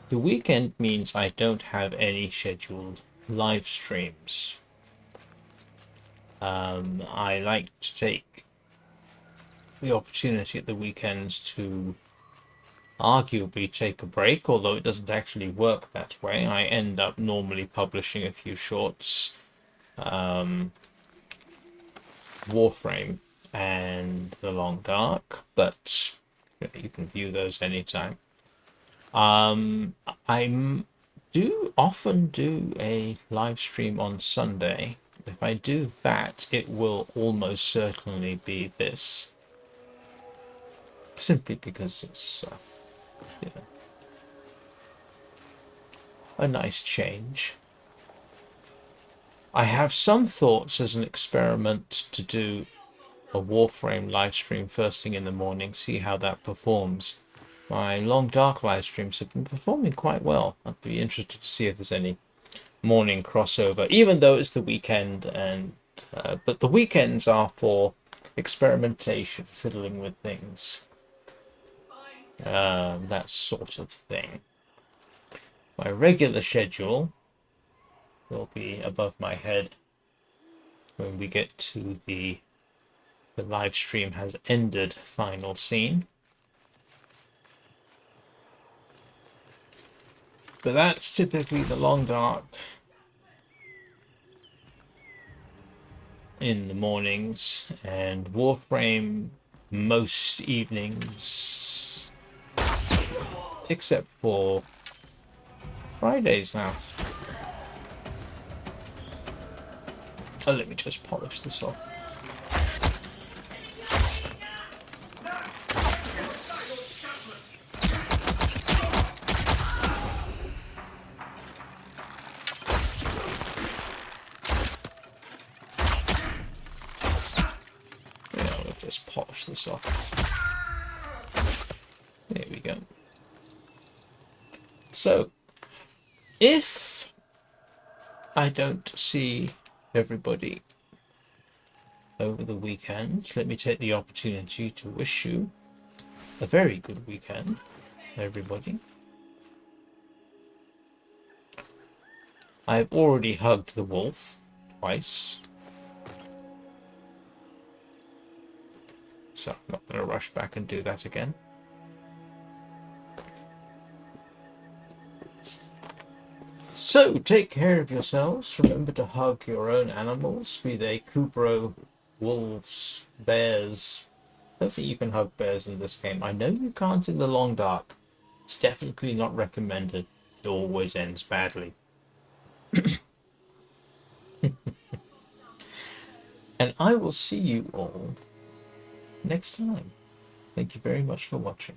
The weekend means I don't have any scheduled live streams. I like to take the opportunity at the weekends to arguably take a break, although it doesn't actually work that way. I end up normally publishing a few shorts, Warframe and The Long Dark, but you can view those anytime. I do often do a live stream on Sunday. If I do that, it will almost certainly be this. Simply because it's you know, a nice change. I have some thoughts as an experiment to do a Warframe live stream first thing in the morning, see how that performs. My Long Dark live streams have been performing quite well. I'd be interested to see if there's any morning crossover, even though it's the weekend, and but the weekends are for experimentation, fiddling with things, that sort of thing. My regular schedule will be above my head when we get to the live stream has ended final scene. But that's typically the Long Dark in the mornings, and Warframe most evenings, except for Fridays now. Oh, let me just polish this off. Just polish this off. There we go. So, if I don't see everybody over the weekend, let me take the opportunity to wish you a very good weekend, everybody. I've already hugged the wolf twice. So I'm not going to rush back and do that again. So take care of yourselves. Remember to hug your own animals, be they Kubro, wolves, bears. I don't think you can hug bears in this game. I know you can't in the Long Dark. It's definitely not recommended. It always ends badly. And I will see you all next time. Thank you very much for watching.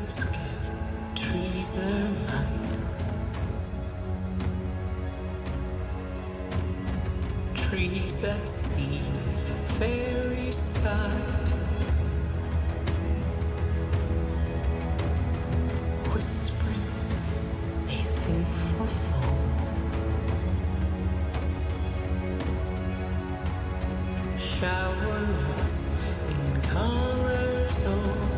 Flowers give trees their light. Trees that see the fairy side. Whispering, they sing for foam. Shower us in colors. Oh.